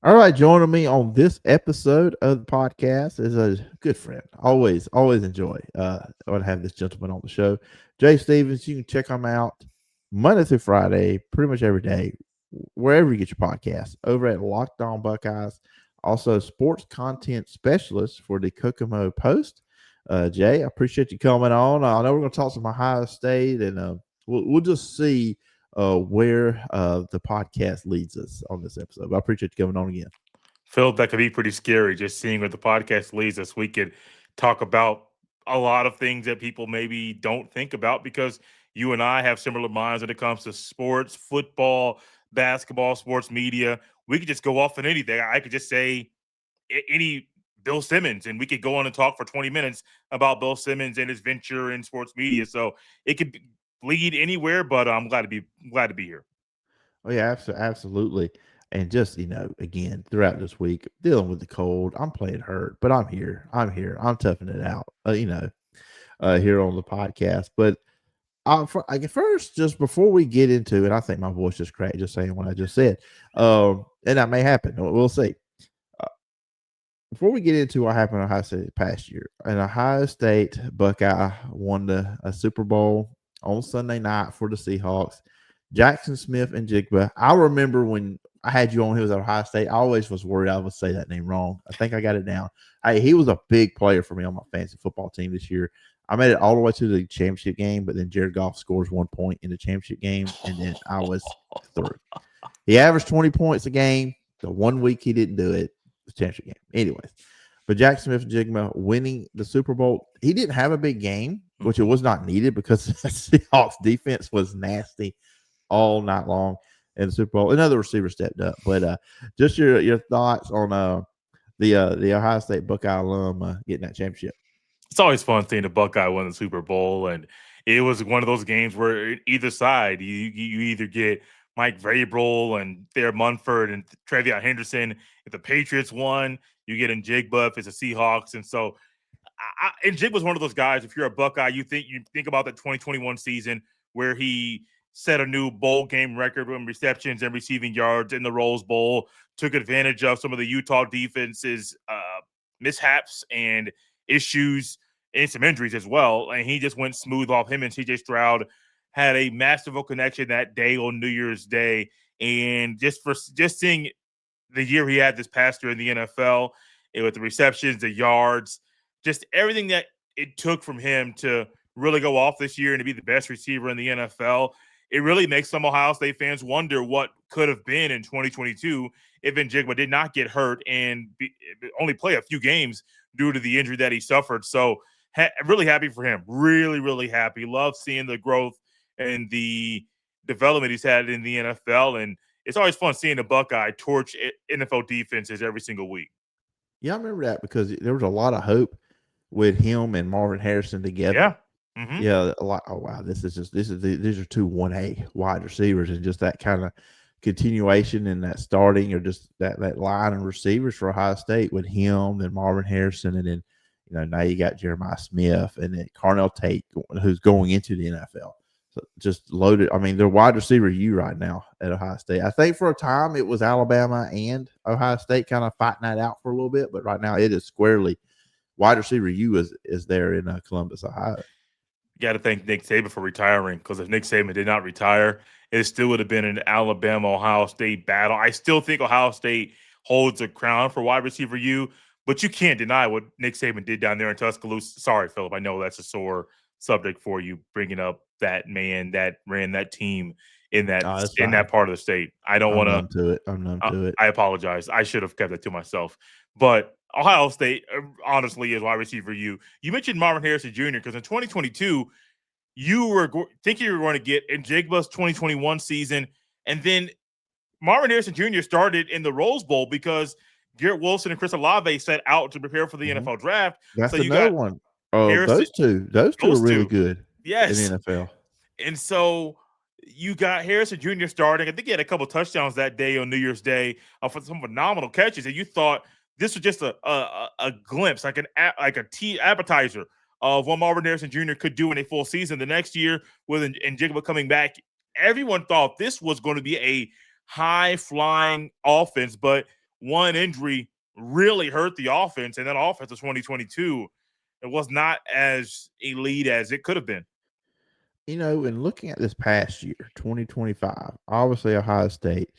All right, joining me on this episode of the podcast is a good friend. Always enjoy. I would have this gentleman on the show, Jay Stevens. You can check him out Monday through Friday, pretty much every day, wherever you get your podcasts. Over at Locked On Buckeyes, also sports content specialist for the Kokomo Post. Jay, I appreciate you coming on. I know we're going to talk some Ohio State, and we'll just see where the podcast leads us on this episode. But I appreciate you coming on again. Phil, that could be pretty scary just seeing where the podcast leads us. We could talk about a lot of things that people maybe don't think about because you and I have similar minds when it comes to sports, football, basketball, sports media. We could just go off on anything. I could just say any Bill Simmons, and we could go on and talk for 20 minutes about Bill Simmons and his venture in sports media. So it could lead anywhere, but I'm glad to be here. Oh yeah, absolutely. And just again throughout this week, dealing with the cold. I'm playing hurt, but I'm here. I'm here. I'm toughing it out. Here on the podcast. But first, just before we get into it, I think my voice just cracked just saying what I just said. And that may happen. We'll see. Uh, Before we get into what happened in Ohio State past year, an Ohio State Buckeye won a Super Bowl on Sunday night for the Seahawks. Jackson Smith and Jigba. I remember when I had you on, he was at Ohio State. I always was worried I would say that name wrong. I think I got it down. He was a big player for me on my fantasy football team this year. I made it all the way to the championship game, but then Jared Goff scores 1 point in the championship game, and then I was through. He averaged 20 points a game. The 1 week he didn't do it, the championship game. Anyways, but Jack Smith and Jigma winning the Super Bowl. He didn't have a big game, which it was not needed because the Seahawks defense was nasty all night long in the Super Bowl. Another receiver stepped up. But just your thoughts on the Ohio State Buckeye alum getting that championship. It's always fun seeing the Buckeye win the Super Bowl, and it was one of those games where either side you either get Mike Vrabel and Thayer Munford and Trevion Henderson. If the Patriots won, you get in Jigba if it's the Seahawks, and so and Jig was one of those guys. If you're a Buckeye, you think about the 2021 season where he set a new bowl game record in receptions and receiving yards in the Rose Bowl. Took advantage of some of the Utah defense's mishaps and issues and some injuries as well. And he just went smooth off. Him and CJ Stroud had a masterful connection that day on New Year's Day. And just seeing the year he had this past year in the NFL, with the receptions, the yards, just everything that it took from him to really go off this year and to be the best receiver in the NFL, it really makes some Ohio State fans wonder what could have been in 2022 if Njigba did not get hurt and only play a few games due to the injury that he suffered. So really happy for him. Really, really happy. Love seeing the growth and the development he's had in the NFL. And it's always fun seeing the Buckeye torch NFL defenses every single week. Yeah, I remember that because there was a lot of hope with him and Marvin Harrison together. Yeah. Mm-hmm. Yeah, a lot. Oh wow, these are two 1A wide receivers, and just that kind of continuation and that starting or just that line of receivers for Ohio State with him and Marvin Harrison, and then now you got Jeremiah Smith and then Carnell Tate who's going into the NFL. So just loaded. I mean, they're wide receiver you right now at Ohio State. I think for a time it was Alabama and Ohio State kind of fighting that out for a little bit, but right now it is squarely wide receiver you is there in Columbus, Ohio. You got to thank Nick Saban for retiring, because if Nick Saban did not retire, it still would have been an Alabama Ohio State battle. I still think Ohio State holds the crown for wide receiver U, but you can't deny what Nick Saban did down there in Tuscaloosa. Sorry, Philip. I know that's a sore subject for you, bringing up that man that ran that team in that Oh, that's in fine. that part of the state. I don't I'm want to. numb to it. I'm numb to it. I apologize. I should have kept that to myself. But Ohio State, honestly, is wide receiver U. You mentioned Marvin Harrison Jr. because in 2022, you were thinking you were going to get in Jigba's 2021 season, and then Marvin Harrison Jr. started in the Rose Bowl because Garrett Wilson and Chris Olave set out to prepare for the Mhm. NFL draft. So That's you another got one. Harrison, Those two are those really two. good in the Yes. NFL. And so you got Harrison Jr. starting. I think he had a couple touchdowns that day on New Year's Day for some phenomenal catches. And you thought this was just a glimpse, like a tea appetizer of what Marvin Harrison Jr. could do in a full season. The next year, with Njigba coming back, everyone thought this was going to be a high flying offense. But one injury really hurt the offense, and that offense of 2022, it was not as elite as it could have been. And looking at this past year, 2025, obviously Ohio State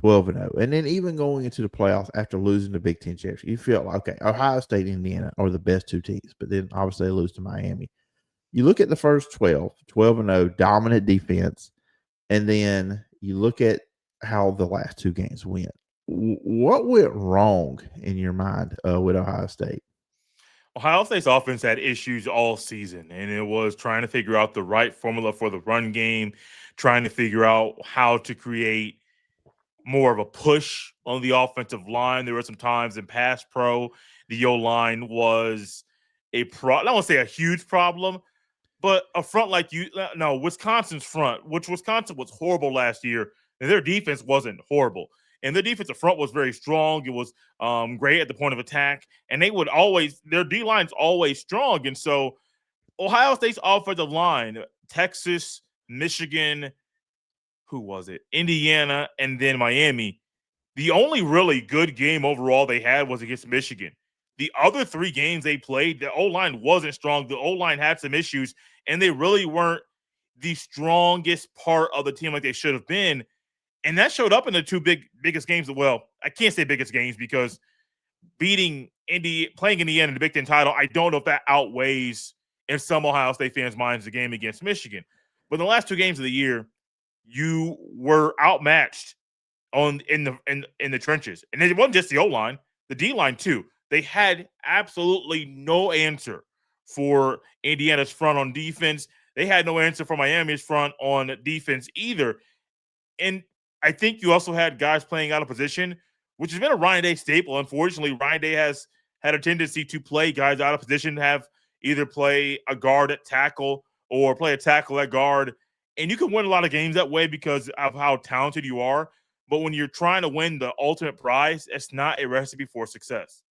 12-0. And then even going into the playoffs after losing the Big Ten championship, you feel like, okay, Ohio State and Indiana are the best two teams, but then obviously they lose to Miami. You look at the first 12-0, dominant defense, and then you look at how the last two games went. What went wrong in your mind with Ohio State? Ohio State's offense had issues all season, and it was trying to figure out the right formula for the run game, trying to figure out how to create more of a push on the offensive line. There were some times in pass pro, the O line was I don't want to say a huge problem, but a front like Wisconsin's front, which Wisconsin was horrible last year, and their defense wasn't horrible. And their defensive front was very strong. It was great at the point of attack, and their D line's always strong. And so Ohio State's offensive line, Texas, Michigan, who was it? Indiana, and then Miami. The only really good game overall they had was against Michigan. The other three games they played, the O line wasn't strong. The O line had some issues, and they really weren't the strongest part of the team like they should have been. And that showed up in the biggest games. Well, I can't say biggest games because playing Indiana in the Big Ten title, I don't know if that outweighs in some Ohio State fans' minds the game against Michigan. But in the last two games of the year, you were outmatched in the trenches, and it wasn't just the O line, the D line too. They had absolutely no answer for Indiana's front on defense. They had no answer for Miami's front on defense either. And I think you also had guys playing out of position, which has been a Ryan Day staple. Unfortunately, Ryan Day has had a tendency to play guys out of position, have either play a guard at tackle or play a tackle at guard. And you can win a lot of games that way because of how talented you are. But when you're trying to win the ultimate prize, it's not a recipe for success.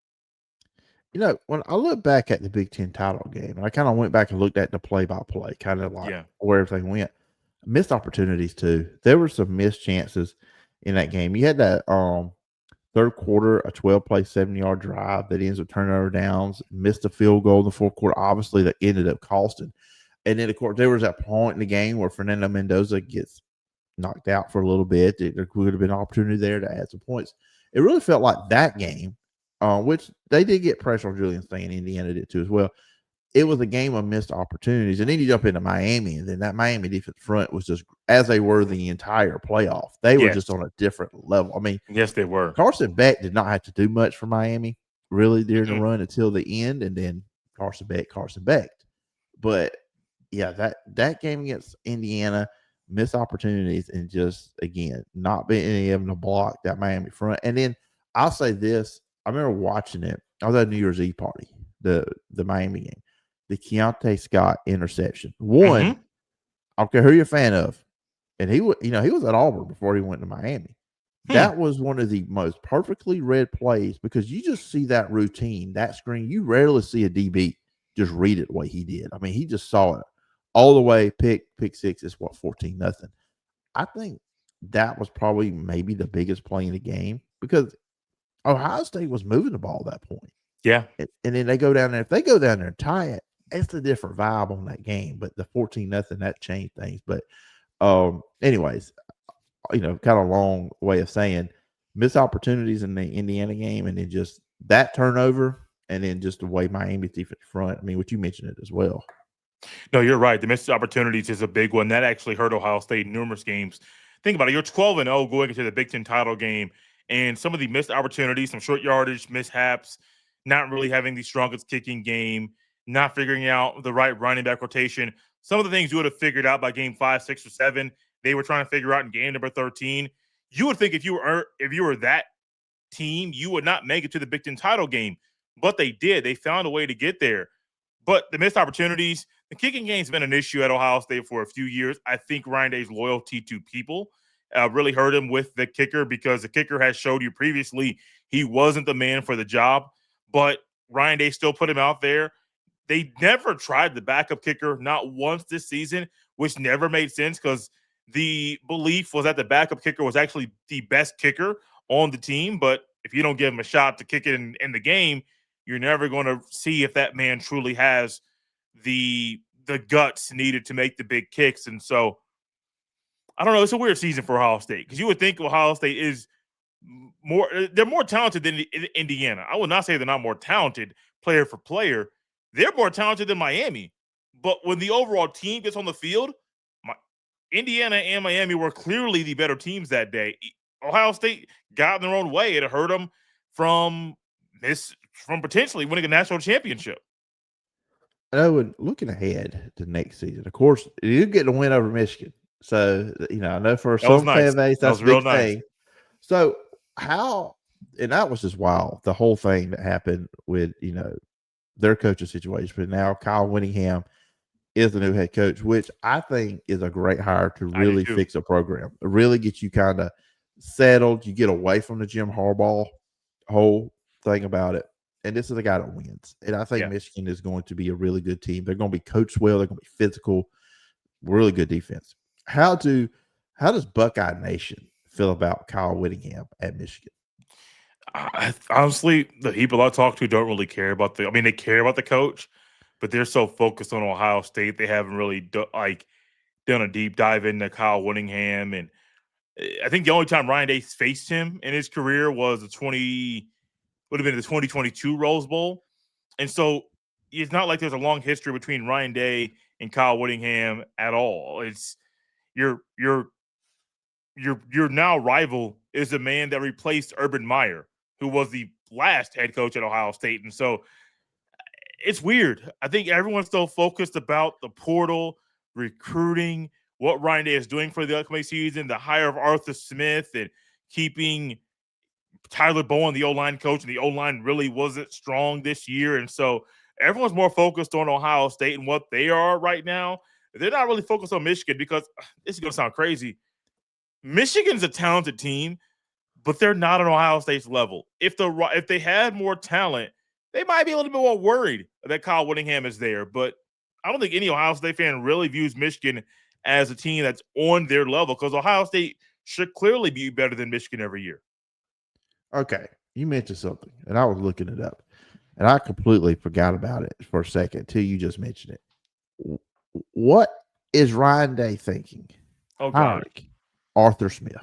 When I look back at the Big Ten title game, and I kind of went back and looked at the play-by-play, kind of like Yeah. where everything went. Missed opportunities too. There were some missed chances in that game. You had that third quarter, a 12-play, 70-yard drive that ends up turning over downs, missed a field goal in the fourth quarter, obviously that ended up costing. And then, of course, there was that point in the game where Fernando Mendoza gets knocked out for a little bit. There could have been an opportunity there to add some points. It really felt like that game, which they did get pressure on Julian Stain. Indiana did too as well. It was a game of missed opportunities. And then you jump into Miami, and then that Miami defense front was just as they were the entire playoff. They were just on a different level. I mean, yes, they were. Carson Beck did not have to do much for Miami really during the run until the end, and then Carson Beck. But yeah, that game against Indiana, missed opportunities, and just again not being able to block that Miami front. And then I'll say this: I remember watching it. I was at a New Year's Eve party, the Miami game, the Keontae Scott interception. One, I don't care who you're a fan of, and he was at Auburn before he went to Miami. That was one of the most perfectly read plays because you just see that routine, that screen. You rarely see a DB just read it the way he did. I mean, he just saw it all the way. Pick six is 14-0. I think that was probably maybe the biggest play in the game because Ohio State was moving the ball at that point. Yeah. And then they go down there. If they go down there and tie it, it's a different vibe on that game. But the 14-0, that changed things. But anyways, kind of a long way of saying missed opportunities in the Indiana game, and then just that turnover, and then just the way Miami's defense front. I mean, what you mentioned it as well. No, you're right. The missed opportunities is a big one. That actually hurt Ohio State in numerous games. Think about it. You're 12-0 going into the Big Ten title game, and some of the missed opportunities, some short yardage mishaps, not really having the strongest kicking game, not figuring out the right running back rotation. Some of the things you would have figured out by game 5, 6, or 7, they were trying to figure out in game number 13. You would think if you were that team, you would not make it to the Big Ten title game, but they did. They found a way to get there. But the missed opportunities, the kicking game's been an issue at Ohio State for a few years. I think Ryan Day's loyalty to people really hurt him with the kicker because the kicker has showed you previously he wasn't the man for the job, but Ryan Day still put him out there. They never tried the backup kicker, not once this season, which never made sense because the belief was that the backup kicker was actually the best kicker on the team. But if you don't give him a shot to kick it in the game, you're never going to see if that man truly has the guts needed to make the big kicks. And so I don't know. It's a weird season for Ohio State because you would think Ohio State is more they're more talented than Indiana. I would not say they're not more talented player for player. They're more talented than Miami. But when the overall team gets on the field, my, Indiana and Miami were clearly the better teams that day. Ohio State got in their own way. It hurt them from from potentially winning a national championship. And looking ahead to next season, of course, you get a win over Michigan. So, I know for That was some nice. fan base, That that's was a real big nice. thing. So, and that was just wild, the whole thing that happened with, their coaching situation. But now Kyle Whittingham is the new head coach, which I think is a great hire to I do really too. fix a program, really get you kind of settled. You get away from the Jim Harbaugh whole thing about it. And this is a guy that wins. And I think Yeah. Michigan is going to be a really good team. They're going to be coached well. They're going to be physical, really good defense. How does Buckeye Nation feel about Kyle Whittingham at Michigan? Honestly, the people I talk to don't really care about I mean, they care about the coach, but they're so focused on Ohio State, they haven't really done a deep dive into Kyle Whittingham. And I think the only time Ryan Day faced him in his career was would have been the 2022 Rose Bowl. And so it's not like there's a long history between Ryan Day and Kyle Whittingham at all. It's your your your now rival is the man that replaced Urban Meyer, who was the last head coach at Ohio State. And so it's weird. I think everyone's so focused about the portal, recruiting, what Ryan Day is doing for the upcoming season, the hire of Arthur Smith, and keeping Tyler Bowen, the O-line coach, and the O-line really wasn't strong this year. And so everyone's more focused on Ohio State and what they are right now. They're not really focused on Michigan because this is going to sound crazy. Michigan's a talented team, but they're not on Ohio State's level. If they had more talent, they might be a little bit more worried that Kyle Whittingham is there. But I don't think any Ohio State fan really views Michigan as a team that's on their level because Ohio State should clearly be better than Michigan every year. Okay, you mentioned something, and I was looking it up, and I completely forgot about it for a second till you just mentioned it. What is Ryan Day thinking? Oh, God. Hiring Arthur Smith.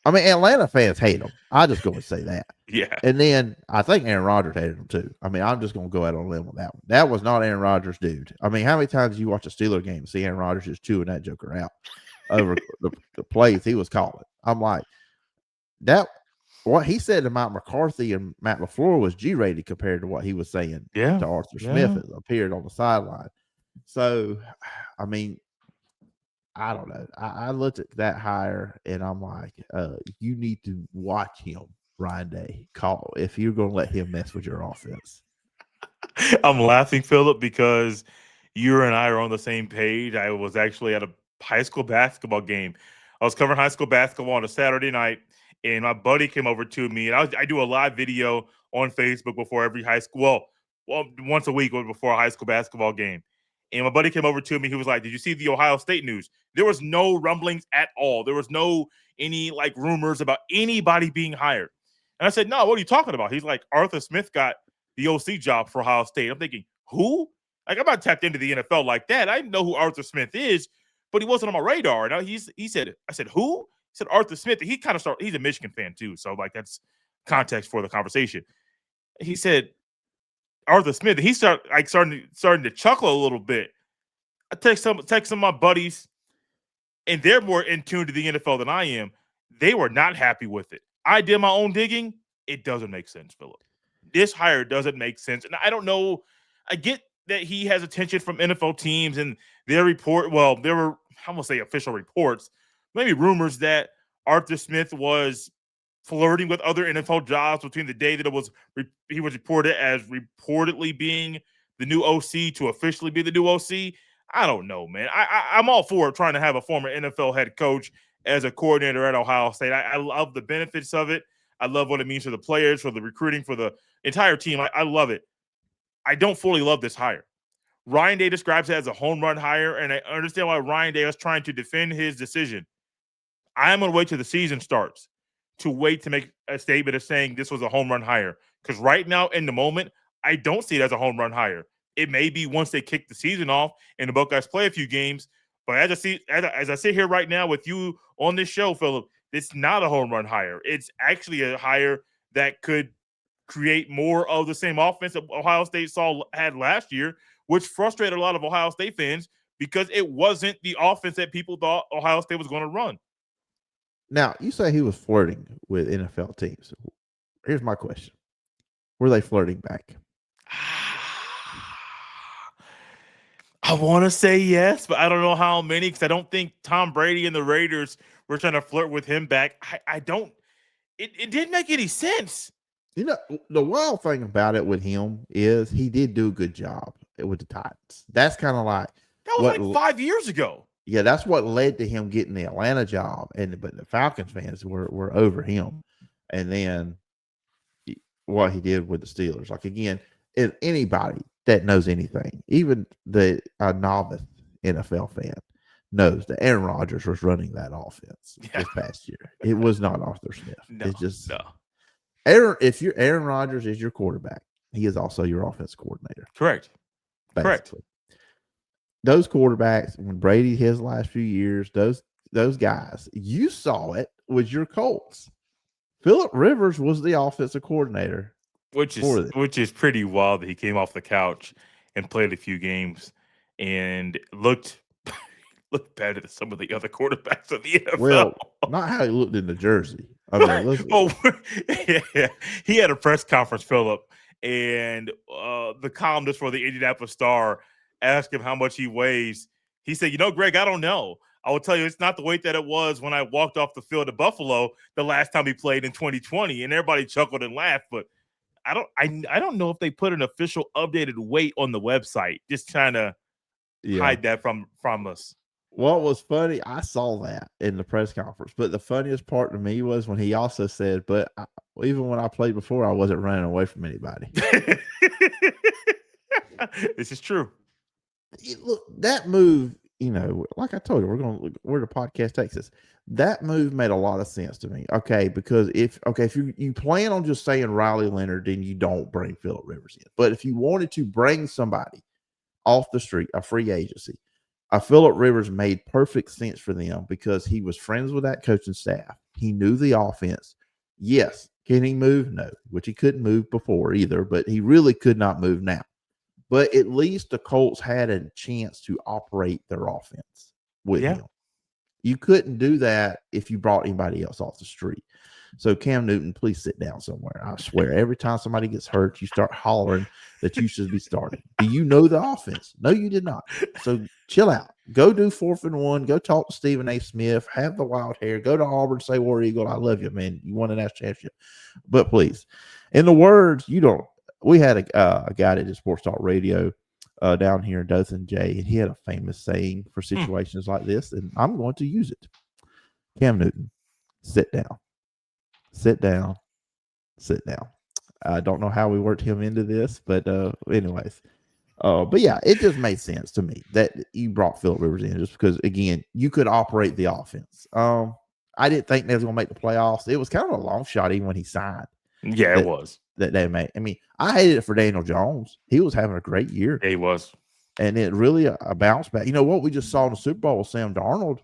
I mean, Atlanta fans hate him. I just going to say that. Yeah. And then I think Aaron Rodgers hated him too. I mean, I'm just going to go out on a limb on that one. That was not Aaron Rodgers' dude. I mean, how many times do you watch a Steeler game and see Aaron Rodgers just chewing that joker out over the plays he was calling? I'm like, that what he said to Mike McCarthy and Matt LaFleur was G-rated compared to what he was saying to Arthur Smith as appeared on the sideline. So, I mean, I don't know. I looked at that hire and I'm like, you need to watch him, Ryan Day, call if you're going to let him mess with your offense. I'm laughing, Philip, because you and I are on the same page. I was actually at a high school basketball game. I was covering high school basketball on a Saturday night, and my buddy came over to me, and I do a live video on Facebook before every high school, once a week before a high school basketball game. And my buddy came over to me. He was like, "Did you see the Ohio State news?" There was no rumblings at all. There was no any rumors about anybody being hired. And I said, "No, what are you talking about?" He's like, "Arthur Smith got the OC job for Ohio State." I'm thinking, who? Like, I'm not tapped into the NFL like that. I didn't know who Arthur Smith is, but he wasn't on my radar. And he said, I said, who? He said Arthur Smith. He kind of started. He's a Michigan fan too, so that's context for the conversation. He said Arthur Smith. And he starting to chuckle a little bit. I text some of my buddies, and they're more in tune to the NFL than I am. They were not happy with it. I did my own digging. It doesn't make sense, Philip. This hire doesn't make sense. And I don't know. I get that he has attention from NFL teams and their report. Well, there were, I won't say official reports, maybe rumors that Arthur Smith was flirting with other NFL jobs between the day that he was reported as reportedly being the new OC to officially be the new OC. I don't know, man. I'm all for trying to have a former NFL head coach as a coordinator at Ohio State. I love the benefits of it. I love what it means for the players, for the recruiting, for the entire team. I love it. I don't fully love this hire. Ryan Day describes it as a home run hire, and I understand why Ryan Day was trying to defend his decision. I am going to wait till the season starts to wait to make a statement of saying this was a home run hire. Because right now, in the moment, I don't see it as a home run hire. It may be once they kick the season off and the Buckeyes play a few games. But as I sit here right now with you on this show, Philip, it's not a home run hire. It's actually a hire that could create more of the same offense that Ohio State had last year, which frustrated a lot of Ohio State fans because it wasn't the offense that people thought Ohio State was going to run. Now, you say he was flirting with NFL teams. Here's my question. Were they flirting back? I want to say yes, but I don't know how many because I don't think Tom Brady and the Raiders were trying to flirt with him back. I don't. It didn't make any sense. You know, the wild thing about it with him is he did do a good job with the Titans. That's kind of like that was like 5 years ago. Yeah, that's what led to him getting the Atlanta job, but the Falcons fans were over him, and then what he did with the Steelers. Like again, if anybody that knows anything, even the novice NFL fan, knows that Aaron Rodgers was running that offense this past year. It was not Arthur Smith. It's just Aaron. If Aaron Rodgers is your quarterback, he is also your offense coordinator. Correct. Basically. Correct. Those quarterbacks, when Brady his last few years, those guys, you saw it with your Colts. Phillip Rivers was the offensive coordinator, which is pretty wild that he came off the couch and played a few games and looked better than some of the other quarterbacks of the NFL. Well, not how he looked in the jersey. I mean, yeah. He had a press conference, Philip, and the columnist for the Indianapolis Star asked him how much he weighs. He said, Greg, I don't know. I will tell you, it's not the weight that it was when I walked off the field at Buffalo the last time he played in 2020. And everybody chuckled and laughed. But I don't know if they put an official updated weight on the website, just trying to hide that from us. What was funny, I saw that in the press conference. But the funniest part to me was when he also said, but even when I played before, I wasn't running away from anybody. This is true. Look, that move, like I told you, we're going to look where the podcast takes us. That move made a lot of sense to me. Okay, because if you plan on just saying Riley Leonard, then you don't bring Phillip Rivers in. But if you wanted to bring somebody off the street, a free agency, Phillip Rivers made perfect sense for them because he was friends with that coaching staff. He knew the offense. Yes, can he move? No, which he couldn't move before either, but he really could not move now. But at least the Colts had a chance to operate their offense with him. You couldn't do that if you brought anybody else off the street. So Cam Newton, please sit down somewhere. I swear, every time somebody gets hurt, you start hollering that you should be starting. Do you know the offense? No, you did not. So chill out. Go do 4th and 1. Go talk to Stephen A. Smith. Have the wild hair. Go to Auburn. Say, War Eagle, I love you, man. You won a national championship. But please, in the words, we had a guy that did Sports Talk Radio down here in Dothan, Jay, and he had a famous saying for situations like this, and I'm going to use it. Cam Newton, sit down. Sit down. Sit down. I don't know how we worked him into this, but anyways. But yeah, it just made sense to me that you brought Phillip Rivers in just because, again, you could operate the offense. I didn't think they was going to make the playoffs. It was kind of a long shot even when he signed. Yeah, it was. That they made. I mean, I hated it for Daniel Jones. He was having a great year. Yeah, he was. And it really a bounce back. You know what we just saw in the Super Bowl with Sam Darnold?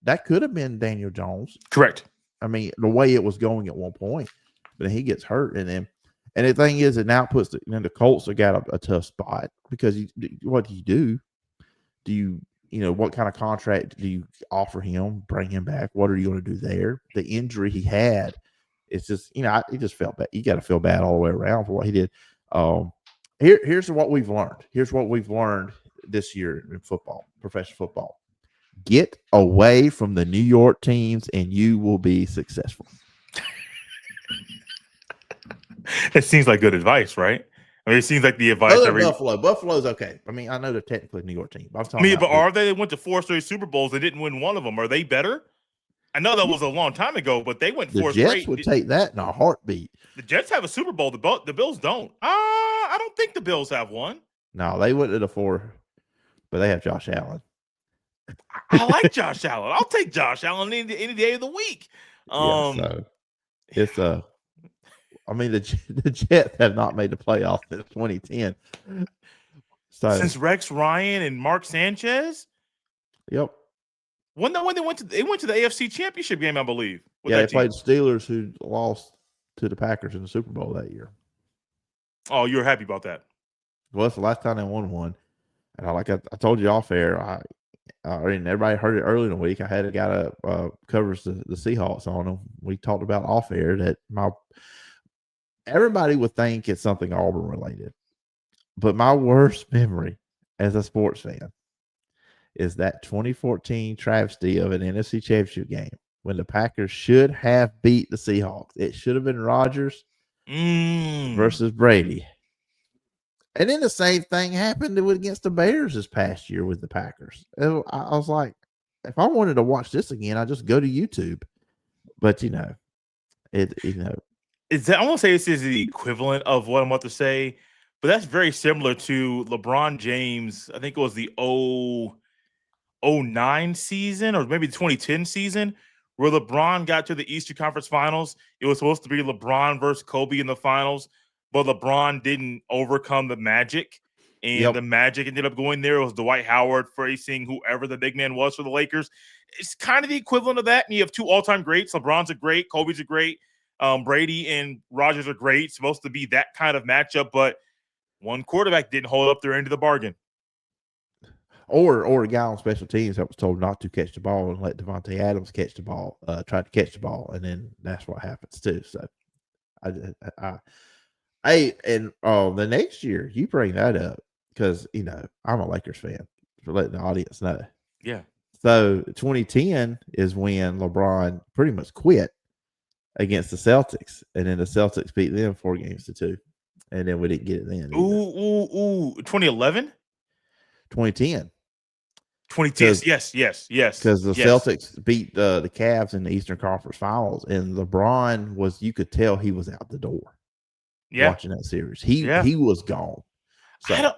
That could have been Daniel Jones. Correct. I mean, the way it was going at one point, but he gets hurt, and the thing is, it now puts the Colts have got a tough spot because what do you do? Do you what kind of contract do you offer him? Bring him back? What are you going to do there? The injury he had, it's just he just felt bad. You got to feel bad all the way around for what he did. Here's what we've learned. Here's what we've learned this year in football, professional football. Get away from the New York teams and you will be successful. It seems like good advice, right? I mean, it seems like the advice. Buffalo. Buffalo's okay. I mean, I know they're technically a New York team. But are they? They went to 4 straight Super Bowls. They didn't win one of them. Are they better? I know that was a long time ago, but they went 4 straight. The Jets would take that in a heartbeat. The Jets have a Super Bowl. The Bills don't. I don't think the Bills have one. No, they went to the 4, but they have Josh Allen. I like Josh Allen. I'll take Josh Allen any day of the week. It's I mean the Jets have not made the playoffs since 2010. So Since Rex Ryan and Mark Sanchez, yep, when they went to the AFC Championship game, I believe, with yeah, they that played team. the Steelers who lost to the Packers in the Super Bowl that year. Oh, you're happy about that? Well, it's the last time they won one. And I told you off air, I mean, everybody heard it early in the week. I had a guy that covers the Seahawks on them. We talked about off air that everybody would think it's something Auburn related, but my worst memory as a sports fan is that 2014 travesty of an NFC Championship game when the Packers should have beat the Seahawks. It should have been Rodgers versus Brady. And then the same thing happened against the Bears this past year with the Packers. I was like, if I wanted to watch this again, I just go to YouTube. But Is that I won't say this is the equivalent of what I'm about to say, but that's very similar to LeBron James. I think it was the 09 season or maybe the 2010 season where LeBron got to the Eastern Conference Finals. It was supposed to be LeBron versus Kobe in the finals, but LeBron didn't overcome the Magic, and yep. the Magic ended up going there. It was Dwight Howard facing whoever the big man was for the Lakers. It's kind of the equivalent of that. And you have two all-time greats. LeBron's a great, Kobe's a great, Brady and Rogers are great. It's supposed to be that kind of matchup, but one quarterback didn't hold up their end of the bargain. Or a guy on special teams that was told not to catch the ball and let Devontae Adams catch the ball, try to catch the ball, and then that's what happens too. So and the next year you bring that up because I'm a Lakers fan for letting the audience know. Yeah. So 2010 is when LeBron pretty much quit against the Celtics, and then the Celtics beat them 4-2, and then we didn't get it then. Ooh. 2011? 2010. 2010. Yes. Because the Celtics beat the Cavs in the Eastern Conference Finals, and LeBron you could tell he was out the door. Yeah. Watching that series, he was gone. So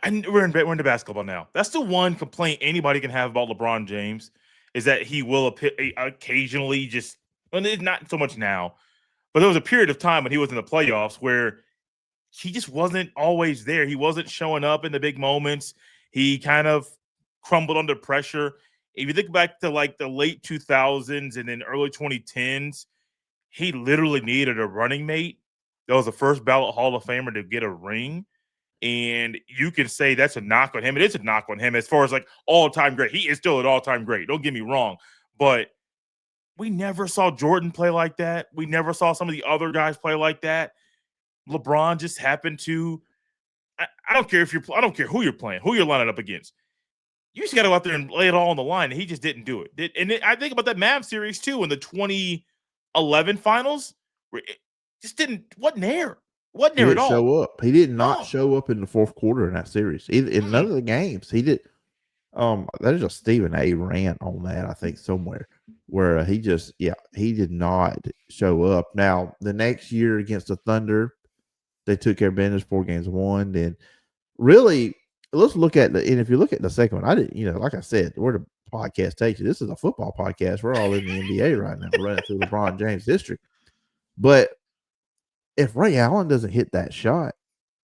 we're into basketball now. That's the one complaint anybody can have about LeBron James is that he will occasionally just, well, it's not so much now, but there was a period of time when he was in the playoffs where he just wasn't always there. He wasn't showing up in the big moments. He kind of crumbled under pressure. If you think back to like the late 2000s and then early 2010s, he literally needed a running mate. That was the first ballot Hall of Famer to get a ring. And you can say that's a knock on him. It is a knock on him as far as like all-time great. He is still an all-time great. Don't get me wrong. But we never saw Jordan play like that. We never saw some of the other guys play like that. LeBron just happened to. I don't care I don't care who you're playing, who you're lining up against. You just got to go out there and lay it all on the line. And he just didn't do it. And I think about that Mavs series too in the 2011 finals, where it just wasn't there. Wasn't he there at didn't all. show up. He did not No. show up in the fourth quarter in that series. In none of the games, he did. There's a Stephen A. rant on that, I think, somewhere where he did not show up. Now the next year against the Thunder, they took care of business, 4-1. Then really, let's look at and if you look at the second one, I didn't, like I said, where the podcast takes you. This is a football podcast. We're all in the NBA right now, running through LeBron James history. But if Ray Allen doesn't hit that shot,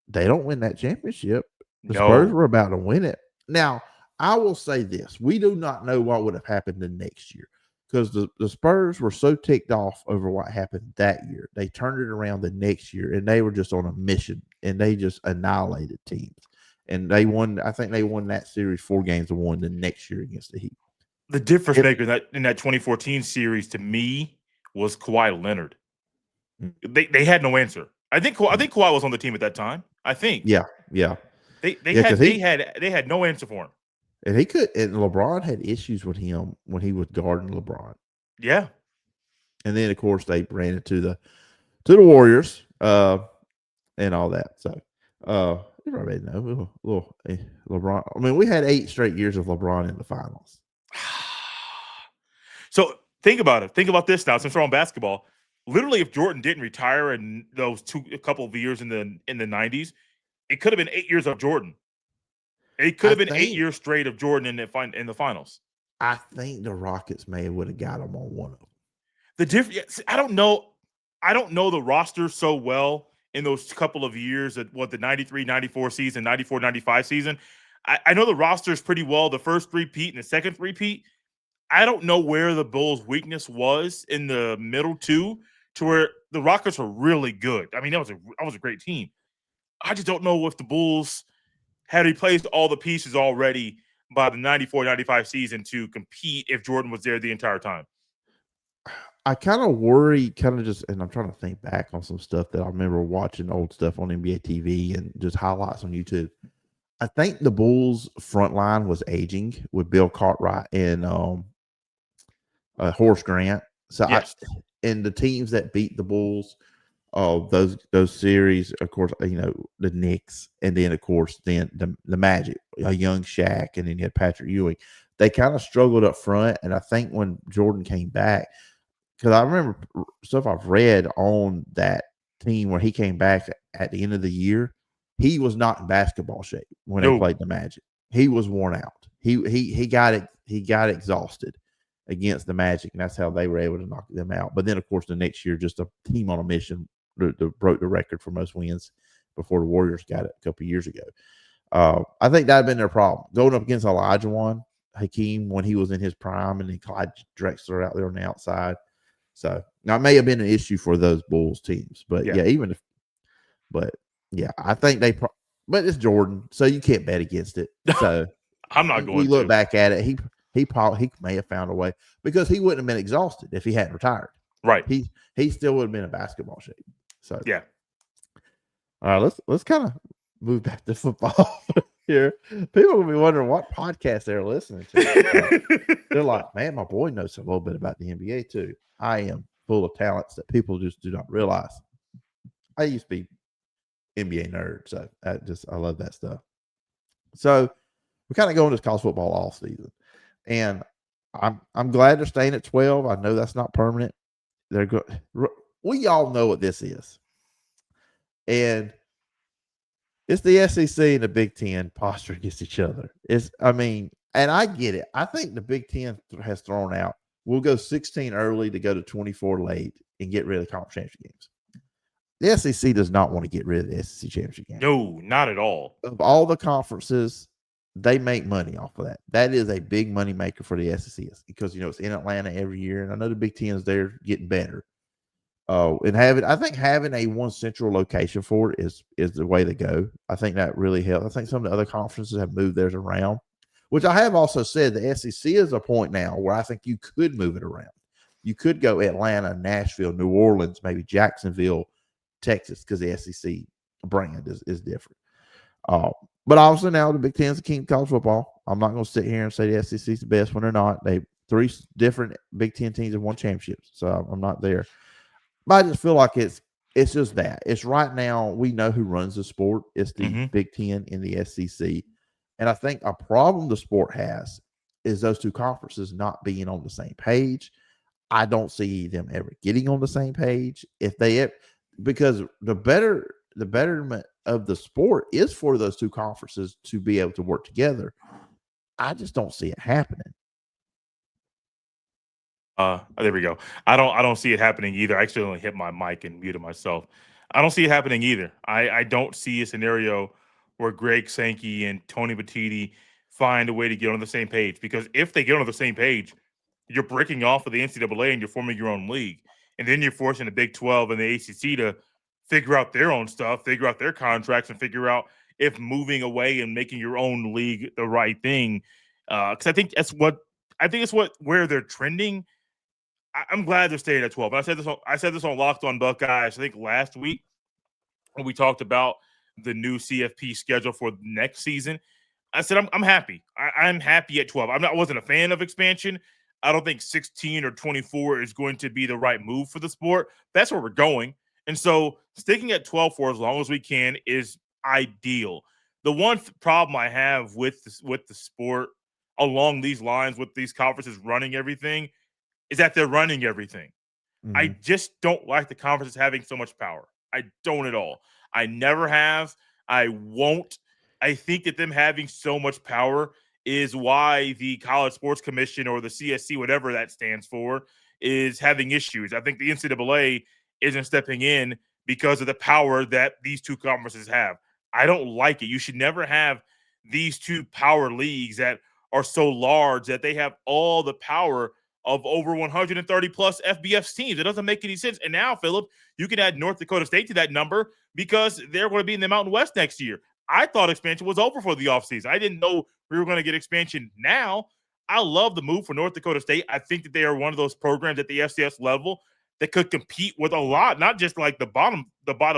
they don't win that championship. The Spurs were about to win it. Now, I will say this. We do not know what would have happened the next year because the Spurs were so ticked off over what happened that year. They turned it around the next year, and they were just on a mission, and they just annihilated teams. And they won. I think they won that series 4-1 the next year against the Heat. The difference maker in that 2014 series to me was Kawhi Leonard. They had no answer. I think Kawhi was on the team at that time. I think. Yeah. They had no answer for him. And LeBron had issues with him when he was guarding LeBron. Yeah. And then of course they ran into the Warriors, and all that. So you probably know little LeBron. I mean, we had 8 straight years of LeBron in the finals. So think about it. Think about this now, since we're on basketball. Literally, if Jordan didn't retire in those a couple of years in the 90s, it could have been 8 years of Jordan. It could have been 8 years straight of Jordan in the finals. I think the Rockets may would have got him on one of them. The difference, I don't know. I don't know the roster so well in those couple of years at what the 93, 94 season, 94, 95 season. I know the roster is pretty well. The first three-peat and the second three-peat. I don't know where the Bulls' weakness was in the middle two to where the Rockets were really good. I mean, that was a great team. I just don't know if the Bulls had replaced all the pieces already by the 94, 95 season to compete if Jordan was there the entire time. I kind of worry, kind of just, and I'm trying to think back on some stuff that I remember watching old stuff on NBA TV and just highlights on YouTube. I think the Bulls' front line was aging with Bill Cartwright and Horace Grant. So Yes. and the teams that beat the Bulls, those series, of course, the Knicks, and then of course then the Magic, a young Shaq, and then you had Patrick Ewing. They kind of struggled up front, and I think when Jordan came back, because I remember stuff I've read on that team where he came back at the end of the year, he was not in basketball shape when they No. played the Magic. He was worn out. He got it. He got exhausted against the Magic, and that's how they were able to knock them out. But then, of course, the next year, just a team on a mission broke the record for most wins before the Warriors got it a couple years ago. I think that had been their problem going up against Olajuwon Hakeem when he was in his prime, and then Clyde Drexler out there on the outside. So that may have been an issue for those Bulls teams, but Yeah. but yeah, I think but it's Jordan, so you can't bet against it. So I'm not we going look to. back at it, he may have found a way because he wouldn't have been exhausted if he hadn't retired. Right. He still would have been in basketball shape. So Yeah. all right, let's kind of move back to football here. People will be wondering what podcast they're listening to. They're like, man, my boy knows a little bit about the NBA too. I am full of talents that people just do not realize. I used to be NBA nerd, so I love that stuff. So we kind of go into college football off season, and I'm glad they're staying at 12. I know that's not permanent. They're good. We all know what this is, and it's the SEC and the Big Ten posture against each other. And I get it. I think the Big Ten has thrown out. We'll go 16 early to go to 24 late and get rid of the conference championship games. The SEC does not want to get rid of the SEC championship game. No, not at all. Of all the conferences, they make money off of that. That is a big money maker for the SEC because it's in Atlanta every year, and I know the Big Ten is there getting better. And I think having a one central location for it is the way to go. I think that really helps. I think some of the other conferences have moved theirs around, which I have also said the SEC is a point now where I think you could move it around. You could go Atlanta, Nashville, New Orleans, maybe Jacksonville, Texas, because the SEC brand is different. But obviously now the Big Ten is the king of college football. I'm not going to sit here and say the SEC is the best when they're not. They three different Big Ten teams have won championships, so I'm not there. But I just feel like it's just that. It's right now we know who runs the sport. It's the Big Ten and the SEC. And I think a problem the sport has is those two conferences not being on the same page. I don't see them ever getting on the same page. Because the betterment of the sport is for those two conferences to be able to work together. I just don't see it happening. There we go. I don't see it happening either. I actually only hit my mic and muted myself. I don't see it happening either. I don't see a scenario where Greg Sankey and Tony Batiti find a way to get on the same page. Because if they get on the same page, you're breaking off of the NCAA and you're forming your own league. And then you're forcing the Big 12 and the ACC to figure out their own stuff, figure out their contracts, and figure out if moving away and making your own league the right thing. Because I think it's where they're trending. I'm glad they're staying at 12. I said this on Locked On Buckeyes, I think last week when we talked about the new CFP schedule for next season. I said I'm happy. I'm happy at 12. I wasn't a fan of expansion. I don't think 16 or 24 is going to be the right move for the sport. That's where we're going. And so sticking at 12 for as long as we can is ideal. The one problem I have with the sport along these lines, with these conferences running everything, is that they're running everything. I just don't like the conferences having so much power. I don't at all. I never have. I won't. I think that them having so much power is why the College Sports Commission, or the CSC, whatever that stands for, is having issues. I think the NCAA isn't stepping in because of the power that these two conferences have. I don't like it. You should never have these two power leagues that are so large that they have all the power of over 130 plus FBS teams. It doesn't make any sense. And now, Philip, you can add North Dakota State to that number because they're going to be in the Mountain West next year. I thought expansion was over for the offseason. I didn't know we were going to get expansion now. I love the move for North Dakota State. I think that they are one of those programs at the FCS level that could compete with a lot, not just like the bottom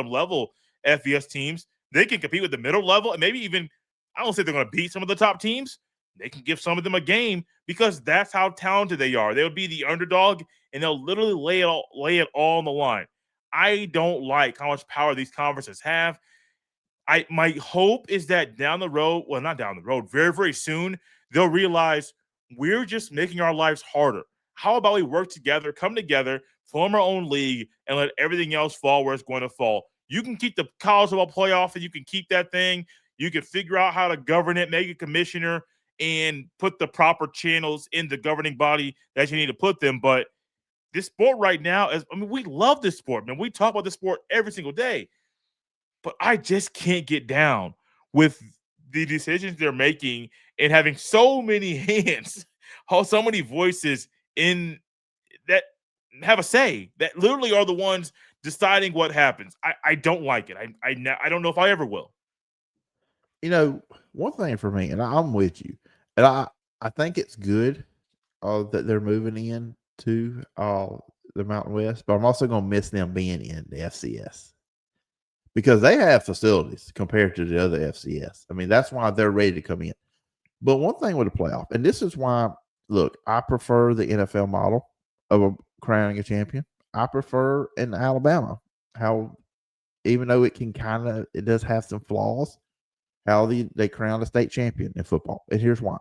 level FBS teams. They can compete with the middle level and maybe even, I don't say they're going to beat some of the top teams. They can give some of them a game because that's how talented they are. They'll be the underdog and they'll literally lay it all on the line. I don't like how much power these conferences have. My hope is that down the road, well, not down the road, very, very soon, they'll realize we're just making our lives harder. How about we work together, come together, form our own league, and let everything else fall where it's going to fall? You can keep the college football playoff and you can keep that thing. You can figure out how to govern it, make a commissioner, and put the proper channels in the governing body that you need to put them. But this sport right now is, I mean, we love this sport, man. We talk about this sport every single day, but I just can't get down with the decisions they're making and having so many hands, how so many voices in that have a say that literally are the ones deciding what happens. I don't like it. I don't know if I ever will. One thing for me, and I'm with you, and I think it's good that they're moving in to the Mountain West, but I'm also going to miss them being in the FCS because they have facilities compared to the other FCS. I mean, that's why they're ready to come in. But one thing with the playoff, and this is why, look, I prefer the NFL model of crowning a champion. I prefer in Alabama how, even though it does have some flaws, how they crown a state champion in football. And here's why.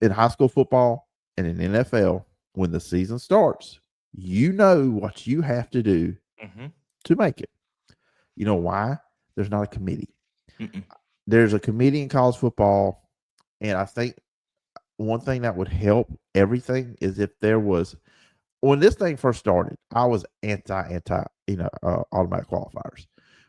In high school football and in NFL, when the season starts, you know what you have to do to make it. You know why? There's not a committee. Mm-mm. There's a committee in college football, and I think one thing that would help everything is if there was, when this thing first started, I was anti automatic qualifiers.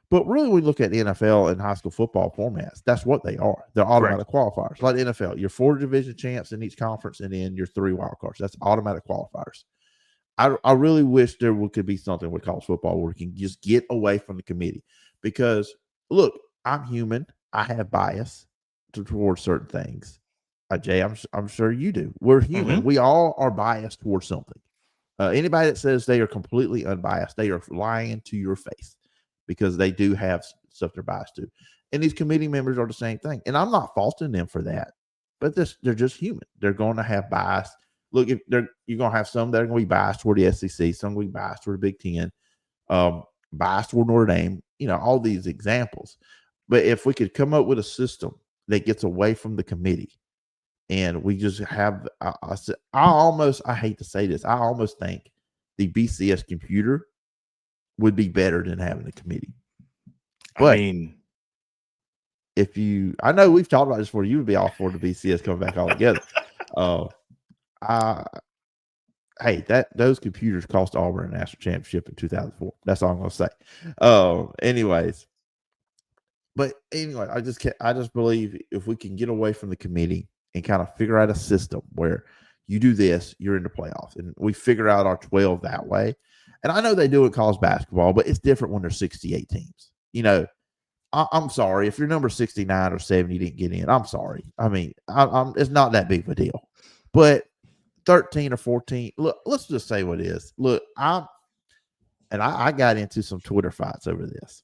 But really, we look at the NFL and high school football formats. That's what they are. They're automatic qualifiers. Like the NFL, you're 4 division champs in each conference, and then you're 3 wild cards. That's automatic qualifiers. I really wish there could be something with college football where we can just get away from the committee. Because look, I'm human. I have bias towards certain things. Jay, I'm sure you do. We're human. We all are biased towards something. Anybody that says they are completely unbiased, they are lying to your face because they do have stuff they're biased to. And these committee members are the same thing. And I'm not faulting them for that, but they're just human. They're going to have bias. Look, if you're going to have some that are going to be biased toward the SEC, some will be biased toward the Big Ten, biased toward Notre Dame, all these examples. But if we could come up with a system that gets away from the committee and we just have, I hate to say this, I almost think the BCS computer would be better than having a committee. But I know we've talked about this before, you would be all for the BCS coming back all together. Hey, those computers cost Auburn a national championship in 2004. That's all I'm going to say. Anyways, I just believe if we can get away from the committee and kind of figure out a system where you do this, you're in the playoffs, and we figure out our 12 that way. And I know they do it college basketball, but it's different when there's 68 teams. I'm sorry if you're number 69 or 70 didn't get in. I'm sorry. I mean, it's not that big of a deal, but 13 or 14. Look, let's just say what it is. Look, I got into some Twitter fights over this.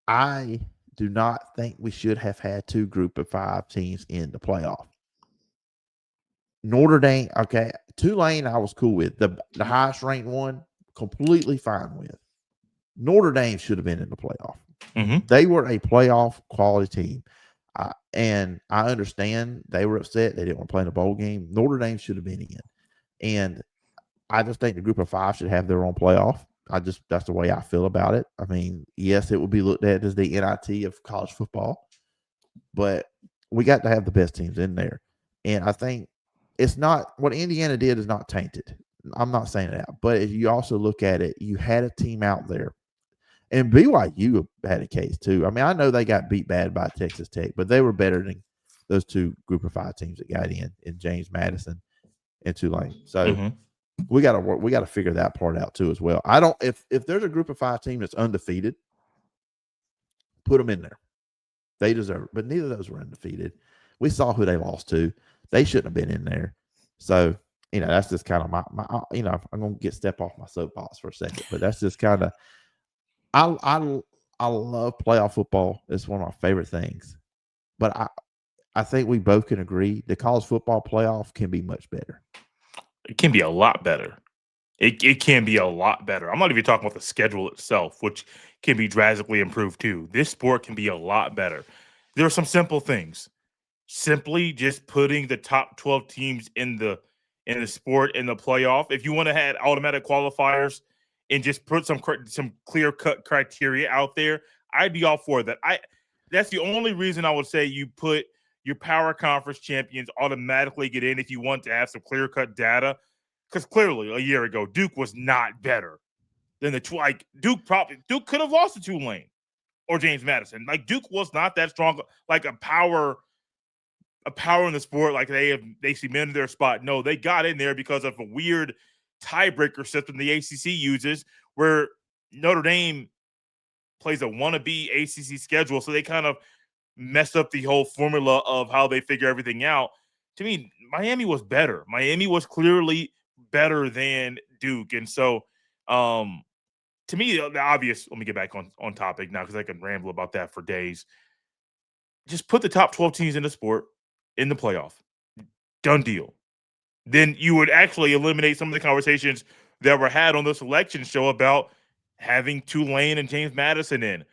I do not think we should have had 2 group of 5 teams in the playoff. Notre Dame, okay. Tulane, I was cool with. The highest ranked one, completely fine with. Notre Dame should have been in the playoff. They were a playoff quality team. And I understand they were upset. They didn't want to play in a bowl game. Notre Dame should have been in. And I just think the group of 5 should have their own playoff. That's the way I feel about it. I mean, yes, it would be looked at as the NIT of college football, but we got to have the best teams in there. And I think it's not what Indiana did is not tainted. I'm not saying that, but if you also look at it, you had a team out there, and BYU had a case too. I mean, I know they got beat bad by Texas Tech, but they were better than those two Group of Five teams that got in James Madison and Tulane. So Mhm. we got to figure that part out too as well. I don't if there's a Group of Five team that's undefeated, put them in there. They deserve it, but neither of those were undefeated. We saw who they lost to. They shouldn't have been in there. So that's just kind of my I'm gonna get step off my soapbox for a second, but that's just kind of I I I love playoff football. It's one of my favorite things. But I think we both can agree the college football playoff can be much better. It can be a lot better. It can be a lot better. I'm not even talking about the schedule itself, which can be drastically improved too. This sport can be a lot better. There are some simple things. Simply just putting the top 12 teams in the sport in the playoff. If you want to have automatic qualifiers and just put some clear cut criteria out there, I'd be all for that. I That's the only reason I would say you put your power conference champions automatically get in if you want to have some clear cut data. Because clearly a year ago, Duke was not better than like Duke could have lost to Tulane or James Madison. Like Duke was not that strong, like a power in the sport, like they cemented their spot. No, they got in there because of a weird tiebreaker system the ACC uses, where Notre Dame plays a wannabe ACC schedule, so they kind of messed up the whole formula of how they figure everything out. To me, Miami was better. Miami was clearly better than Duke, and so to me, the obvious. Let me get back on topic now because I can ramble about that for days. Just put the top 12 teams in the sport in the playoff. Done deal. Then you would actually eliminate some of the conversations that were had on the selection show about having Tulane and James Madison in.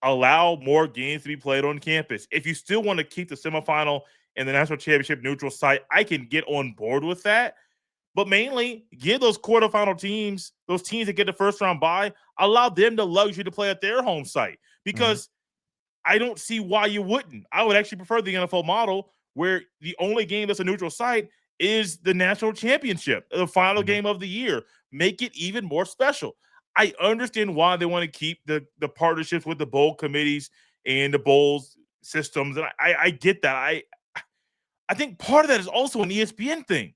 Allow more games to be played on campus. If you still want to keep the semifinal and the national championship neutral site, I can get on board with that. But mainly, give those quarterfinal teams, those teams that get the first round bye, allow them the luxury to play at their home site. Mm-hmm. Because I don't see why you wouldn't. I would actually prefer the NFL model where the only game that's a neutral site is the national championship, the final Mm-hmm. game of the year. Make it even more special. I understand why they want to keep the partnerships with the bowl committees and the bowls systems, and I get that. I think part of that is also an ESPN thing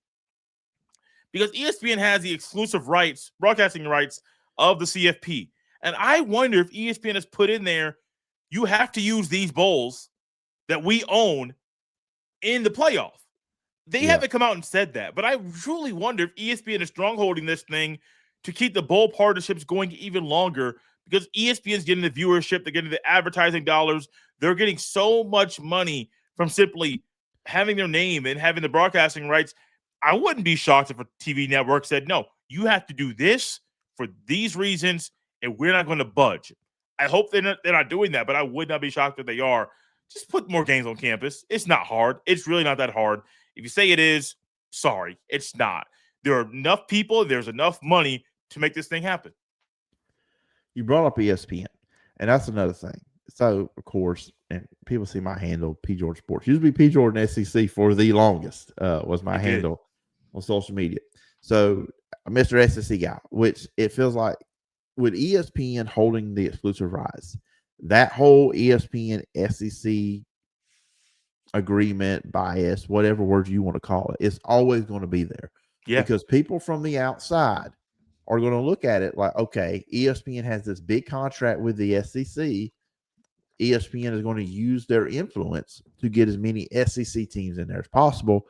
because ESPN has the exclusive rights, broadcasting rights of the CFP, and I wonder if ESPN has put in there you have to use these bowls that we own in the playoff. They Yeah. haven't come out and said that, but I truly wonder if ESPN is strongholding this thing to keep the bowl partnerships going even longer because ESPN's getting the viewership, they're getting the advertising dollars, they're getting so much money from simply having their name and having the broadcasting rights. I wouldn't be shocked if a TV network said, no, you have to do this for these reasons, and we're not going to budge. I hope they're not doing that, but I would not be shocked if they are. Just put more games on campus. It's not hard. It's really not that hard. If you say it is, sorry, it's not. There are enough people, there's enough money to make this thing happen. You brought up ESPN, and that's another thing. So, of course, and people see my handle, P George Sports. Used to be P Jordan SEC for the longest, was my It did. handle on social media. So, Mr. SEC guy, which it feels like with ESPN holding the exclusive rights, that whole ESPN SEC agreement, bias, whatever word you want to call it, it's always going to be there Yeah. because people from the outside are going to look at it like, okay, ESPN has this big contract with the SEC. ESPN is going to use their influence to get as many SEC teams in there as possible.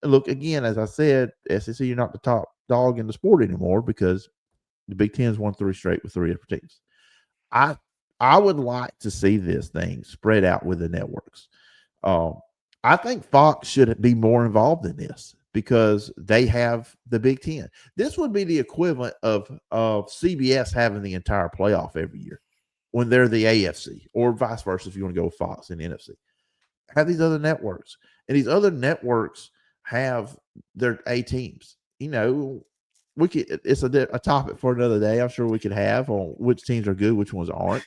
And look, again, as I said, SEC, you're not the top dog in the sport anymore because the Big Ten's won three straight with three different teams. I I would like to see this thing spread out with the networks. Um, I think Fox should be more involved in this because they have the Big Ten. This would be the equivalent of CBS having the entire playoff every year when they're the AFC, or vice versa if you want to go with Fox and NFC. Have these other networks, and these other networks have their A teams. We could. It's a topic for another day. I'm sure we could have on which teams are good, which ones aren't.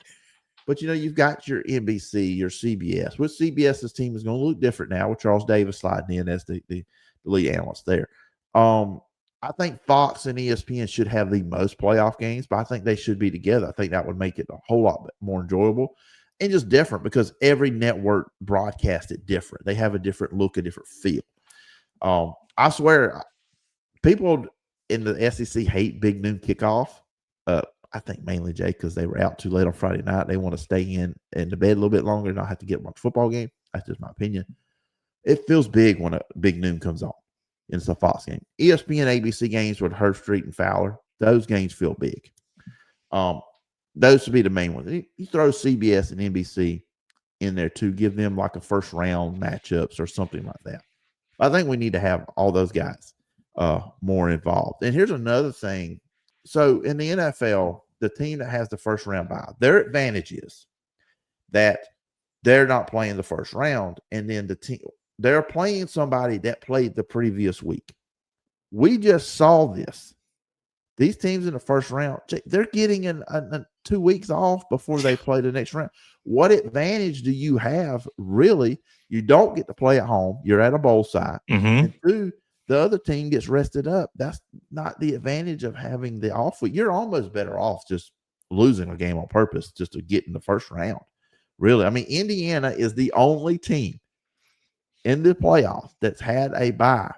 But you've got your NBC, your CBS. Which CBS's team is going to look different now with Charles Davis sliding in as the the lead analyst there. I think Fox and ESPN should have the most playoff games, but I think they should be together. I think that would make it a whole lot more enjoyable and just different because every network broadcasts it different. They have a different look, a different feel. I swear, people in the SEC hate big noon kickoff. Uh, I think mainly Jay because they were out too late on Friday night. They want to stay in the bed a little bit longer and not have to get one football game. That's just my opinion. It feels big when a big noon comes on. It's a Fox game. ESPN, ABC games with Hurst Street and Fowler. Those games feel big. Those would be the main ones. You throw CBS and NBC in there to give them like a first round matchups or something like that. I think we need to have all those guys more involved. And here's another thing. So in the NFL, the team that has the first round bye, their advantage is that they're not playing the first round, and then the team they're playing somebody that played the previous week. We just saw this. These teams in the first round, they're getting in 2 weeks off before they play the next round. What advantage do you have? Really, you don't get to play at home. You're at a bowl site. Mm-hmm. And two, the other team gets rested up. That's not the advantage of having the off week. You're almost better off just losing a game on purpose just to get in the first round. Really, I mean, Indiana is the only team in the playoffs that's had a bye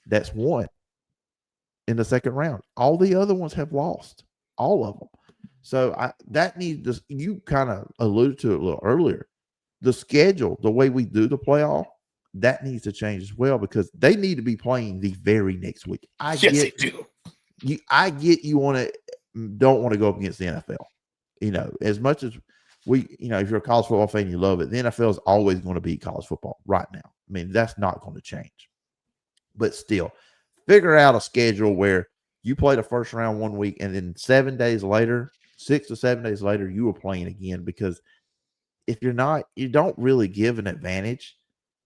that's won in the second round. All the other ones have lost, all of them. So that needs to, you kind of alluded to it a little earlier. The schedule, the way we do the playoff, that needs to change as well because they need to be playing the very next week. They do. I get you don't want to go up against the NFL. You know, as much as if you're a college football fan, you love it. The NFL is always going to beat college football right now. I mean, that's not going to change. But still, figure out a schedule where you play the first round 1 week and then 7 days later, 6 to 7 days later, you were playing again. Because if you're not, you don't really give an advantage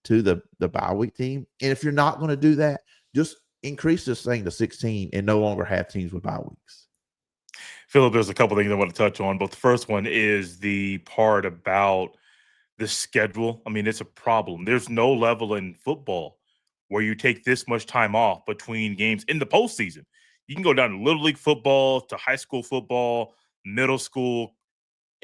to the bye week team. And if you're not going to do that, just increase this thing to 16 and no longer have teams with bye weeks. Philip, there's a couple things I want to touch on, but the first one is the part about the schedule. I mean, it's a problem. There's no level in football where you take this much time off between games in the postseason. You can go down to Little League football, to high school football, middle school,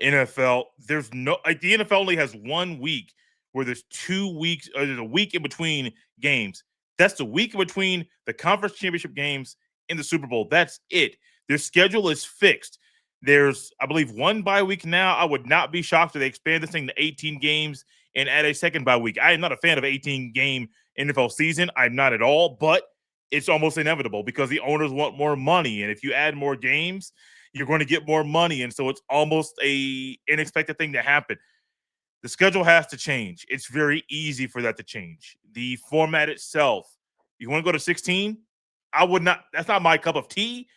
NFL. There's no, like, the NFL only has 1 week where there's 2 weeks, or there's a week in between games. That's the week in between the conference championship games and the Super Bowl. That's it. Their schedule is fixed. There's, I believe, 1 bye week now. I would not be shocked if they expand this thing to 18 games and add a second bye week. I am not a fan of 18-game NFL season. I'm not at all, but it's almost inevitable because the owners want more money. And if you add more games, you're going to get more money. And so it's almost a unexpected thing to happen. The schedule has to change. It's very easy for that to change. The format itself, you want to go to 16? I would not. That's not my cup of tea.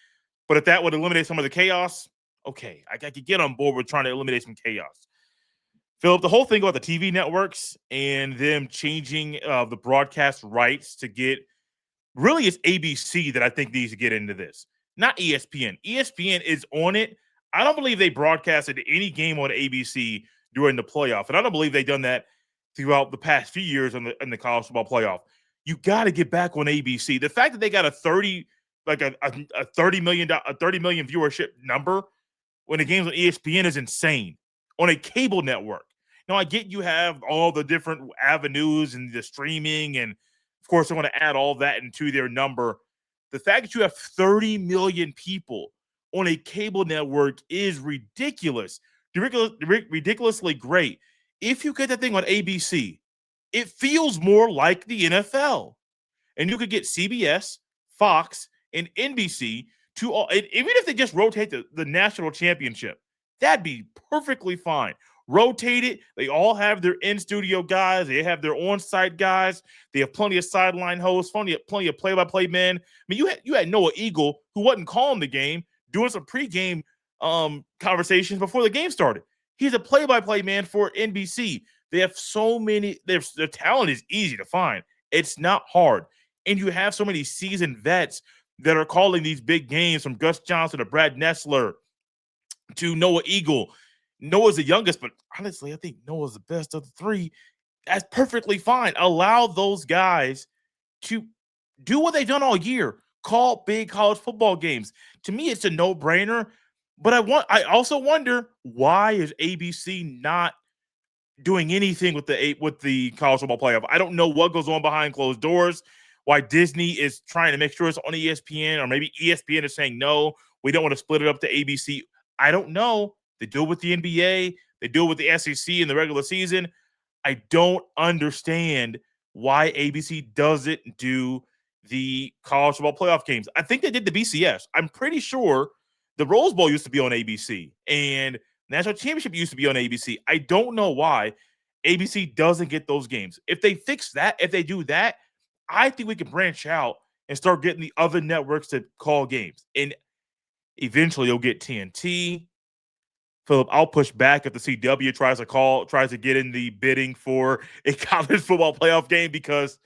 But if that would eliminate some of the chaos, okay, I could get on board with trying to eliminate some chaos. Philip, the whole thing about the TV networks and them changing the broadcast rights to get, really it's ABC that I think needs to get into this, not ESPN. ESPN is on it. I don't believe they broadcasted any game on ABC during the playoff, and I don't believe they've done that throughout the past few years in the college football playoff. You got to get back on ABC. The fact that they got a 30 million viewership number when the game's on ESPN is insane on a cable network. Now, I get you have all the different avenues and the streaming, and of course, they want to add all that into their number. The fact that you have 30 million people on a cable network is ridiculous, ridiculously great. If you get that thing on ABC, it feels more like the NFL. And you could get CBS, Fox, and NBC to all, and even if they just rotate the national championship, that'd be perfectly fine. Rotate it. They all have their in-studio guys. They have their on-site guys. They have plenty of sideline hosts, plenty of play-by-play men. I mean, you had Noah Eagle, who wasn't calling the game, doing some pregame conversations before the game started. He's a play-by-play man for NBC. They have so many. Their talent is easy to find. It's not hard. And you have so many seasoned vets that are calling these big games, from Gus Johnson to Brad Nessler to Noah Eagle. Noah's the youngest, but honestly, I think Noah's the best of the three. That's perfectly fine. Allow those guys to Do what they've done all year. Call big college football games. To me, it's a no-brainer. But I also wonder, why is ABC not doing anything with the college football playoff? I don't know what goes on behind closed doors. Why Disney is trying to make sure it's on ESPN, or maybe ESPN is saying no, we don't want to split it up to ABC. I don't know. They do it with the NBA. They do it with the SEC in the regular season. I don't understand why ABC doesn't do the college football playoff games. I think they did the BCS. I'm pretty sure the Rose Bowl used to be on ABC and National Championship used to be on ABC. I don't know why ABC doesn't get those games. If they fix that, if they do that, I think we can branch out and start getting the other networks to call games. And eventually you'll get TNT. Philip, I'll push back if the CW tries to get in the bidding for a college football playoff game, because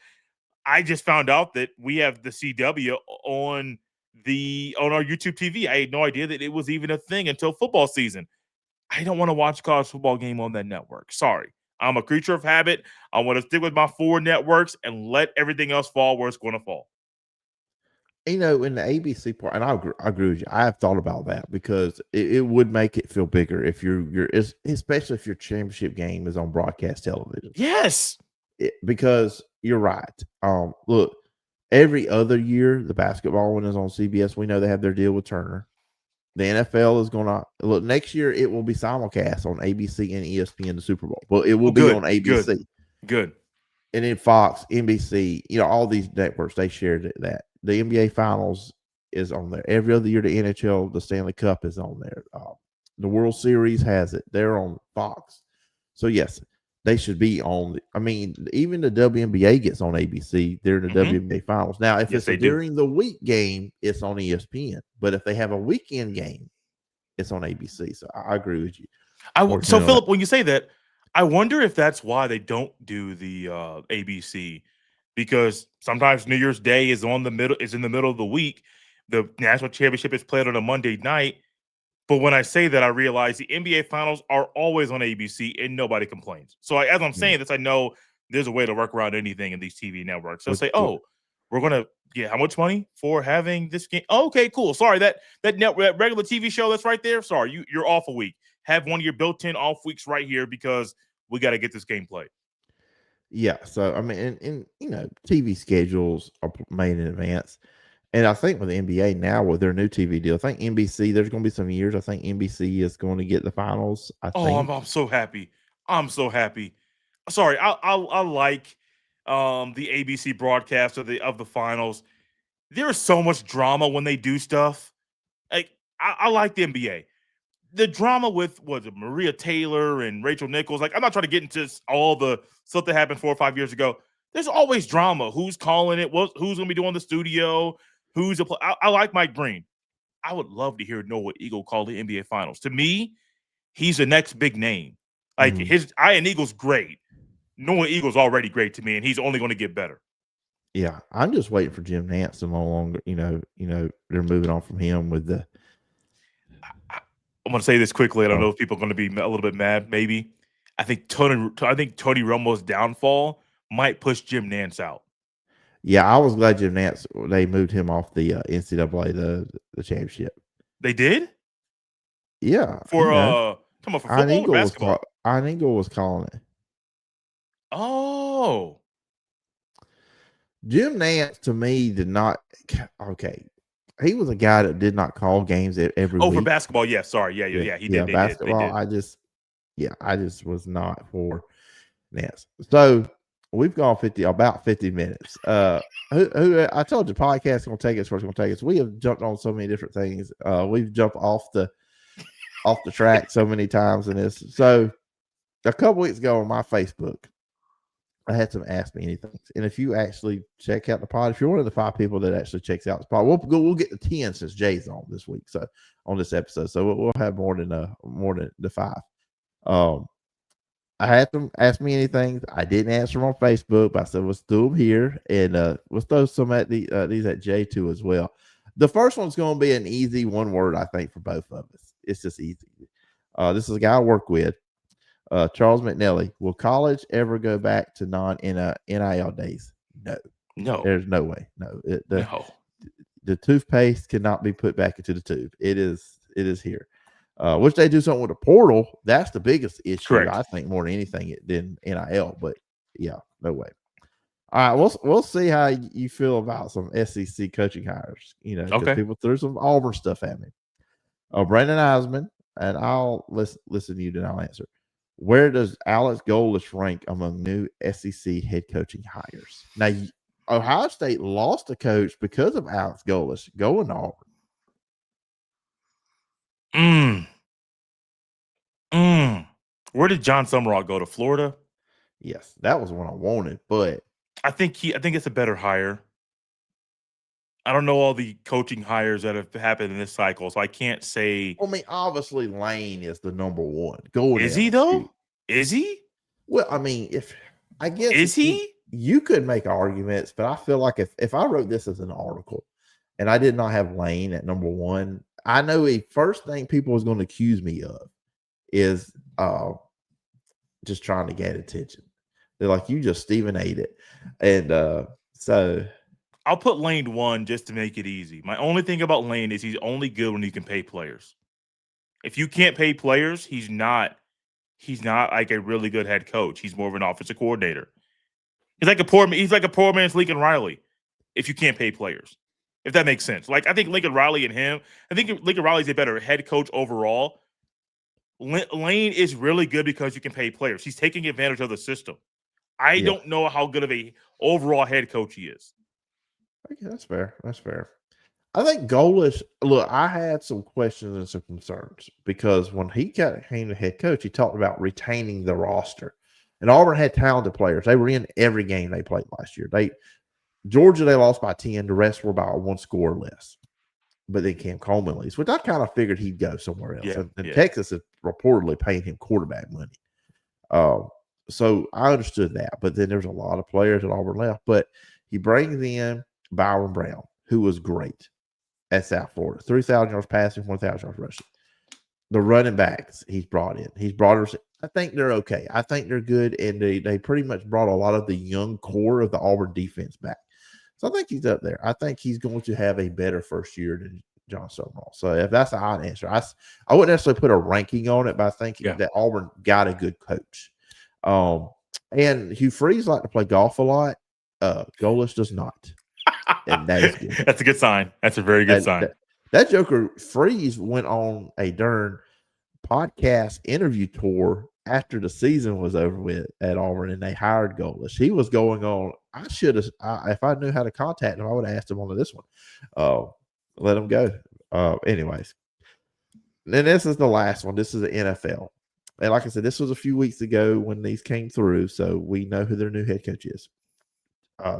I just found out that we have the CW on our YouTube TV. I had no idea that it was even a thing until football season. I don't want to watch a college football game on that network. Sorry. I'm a creature of habit. I want to stick with my four networks and let everything else fall where it's going to fall. In the ABC part, and I agree with you. I have thought about that because it would make it feel bigger if especially if your championship game is on broadcast television. Yes. Because you're right. Look, every other year the basketball one is on CBS. We know they have their deal with Turner. The NFL is going to look next year. It will be simulcast on ABC and ESPN, the Super Bowl. Well, it will be on ABC. Good. And then Fox, NBC, all these networks, they shared that. The NBA Finals is on there. Every other year, the NHL, the Stanley Cup is on there. The World Series has it. They're on Fox. So, yes, they should be on. Even the WNBA gets on ABC. They're in the WNBA Finals. Now, if it's during the week game, it's on ESPN. But if they have a weekend game, it's on ABC. So, I agree with you. So, Philip, when you say that, I wonder if that's why they don't do the ABC, because sometimes New Year's Day is in the middle of the week. The national championship is played on a Monday night. But when I say that, I realize the NBA Finals are always on ABC and nobody complains. So as I'm saying this, I know there's a way to work around anything in these TV networks. They'll say, "Oh, we're gonna get how much money for having this game?" Oh, okay, cool. Sorry, that regular TV show that's right there. Sorry, you're off a week. Have one of your built-in off weeks right here because we got to get this game played. Yeah. So and TV schedules are made in advance. And I think with the NBA now, with their new TV deal, I think NBC, there's going to be some years. I think NBC is going to get the finals. I'm so happy. I'm so happy. Sorry, I like the ABC broadcast of the finals. There is so much drama when they do stuff. Like I like the NBA. The drama with Maria Taylor and Rachel Nichols. Like, I'm not trying to get into all the stuff that happened 4 or 5 years ago. There's always drama. Who's calling it? Who's going to be doing the studio? I like Mike Breen. I would love to hear Noah Eagle call the NBA Finals. To me, he's the next big name. Like his Ian Eagle's great. Noah Eagle's already great to me, and he's only going to get better. Yeah, I'm just waiting for Jim Nantz to no longer. They're moving on from him with the. I'm going to say this quickly. I don't know if people are going to be a little bit mad. Maybe I think Tony Romo's downfall might push Jim Nantz out. Yeah, I was glad Jim Nantz, they moved him off the NCAA the championship. They did? Yeah, for football or basketball? Ian Eagle was calling it. Oh, Jim Nantz to me did not. Okay, he was a guy that did not call games every week. For basketball, yeah. Sorry, yeah. He did. Basketball. I just was not for Nantz. So we've gone about 50 minutes. Who I told you, podcast is going to take us where it's going to take us. We have jumped on so many different things. We've jumped off the track so many times in this. So a couple weeks ago on my Facebook, I had some Ask Me Anything. And if you actually check out the pod, if you're one of the 5 people that actually checks out the pod, we'll get to 10 since Jay's on this week. So on this episode, so we'll have more than the 5. I had them ask me anything. I didn't answer them on Facebook, but I said let's do them here, and let's throw some at these at Jay too as well. The first one's going to be an easy one word, I think, for both of us. It's just easy. This is a guy I work with. Charles McNally. Will college ever go back to non-NIL days? No. No, There's no way. No, no. the toothpaste cannot be put back into the tube. It is here. Which they do something with the portal. That's the biggest issue, Correct. I think, more than anything than NIL. But yeah, no way. All right, we'll see how you feel about some SEC coaching hires. Because Okay. people threw some Auburn stuff at me. Brandon Eisman, and I'll listen to you, then I'll answer. Where does Alex Golesh rank among new SEC head coaching hires? Now, Ohio State lost a coach because of Alex Golesh going to Auburn. Mm. Mm. Where did John Summerall go, to Florida? Yes, that was one I wanted, but I think it's a better hire. I don't know all the coaching hires that have happened in this cycle, so I can't say. I mean, obviously Lane is the number one. Going Is he LSU. though? Is he? Well, I mean, if I guess Is he? you could make arguments, but I feel like if I wrote this as an article and I did not have Lane at number one, I know the first thing people was going to accuse me of is just trying to get attention. They're like, you just Stephen ate it. And so I'll put Lane one just to make it easy. My only thing about Lane is he's only good when he can pay players. If you can't pay players, he's not like a really good head coach. He's more of an offensive coordinator. He's like a poor man's Lincoln Riley if you can't pay players. If that makes sense. Like, I think Lincoln Riley and him, I think Lincoln Riley's a better head coach overall. Lane is really good because you can pay players. He's taking advantage of the system. I yeah, don't know how good of a overall head coach he is. okay, that's fair. That's fair. I think Goalish. Look, I had some questions and some concerns because when he came to head coach, he talked about retaining the roster, and Auburn had talented players. They were in every game they played last year. Georgia, they lost by 10. The rest were by one score less. But then Cam Coleman leaves, which I kind of figured he'd go somewhere else. Yeah, And yeah. Texas is reportedly paying him quarterback money. So I understood that. But then there's a lot of players at Auburn left. But he brings in Byron Brown, who was great at South Florida. 3,000 yards passing, 1,000 yards rushing. The running backs he's brought in. I think they're okay. I think they're good. And they pretty much brought a lot of the young core of the Auburn defense back. So I think he's up there. I think he's going to have a better first year than John Stonewall. So if that's the odd answer, I wouldn't necessarily put a ranking on it, but I think that Auburn got a good coach. And Hugh Freeze like to play golf a lot. Goalish does not. And that is good. That's a good sign. That's a very good sign. That Joker Freeze went on a darn podcast interview tour after the season was over with at Auburn, and they hired Goalish. He was going on. I should have, if I knew how to contact him, I would have asked him on this one. Let him go. Anyways, then this is the last one. This is the NFL. And like I said, this was a few weeks ago when these came through, so we know who their new head coach is.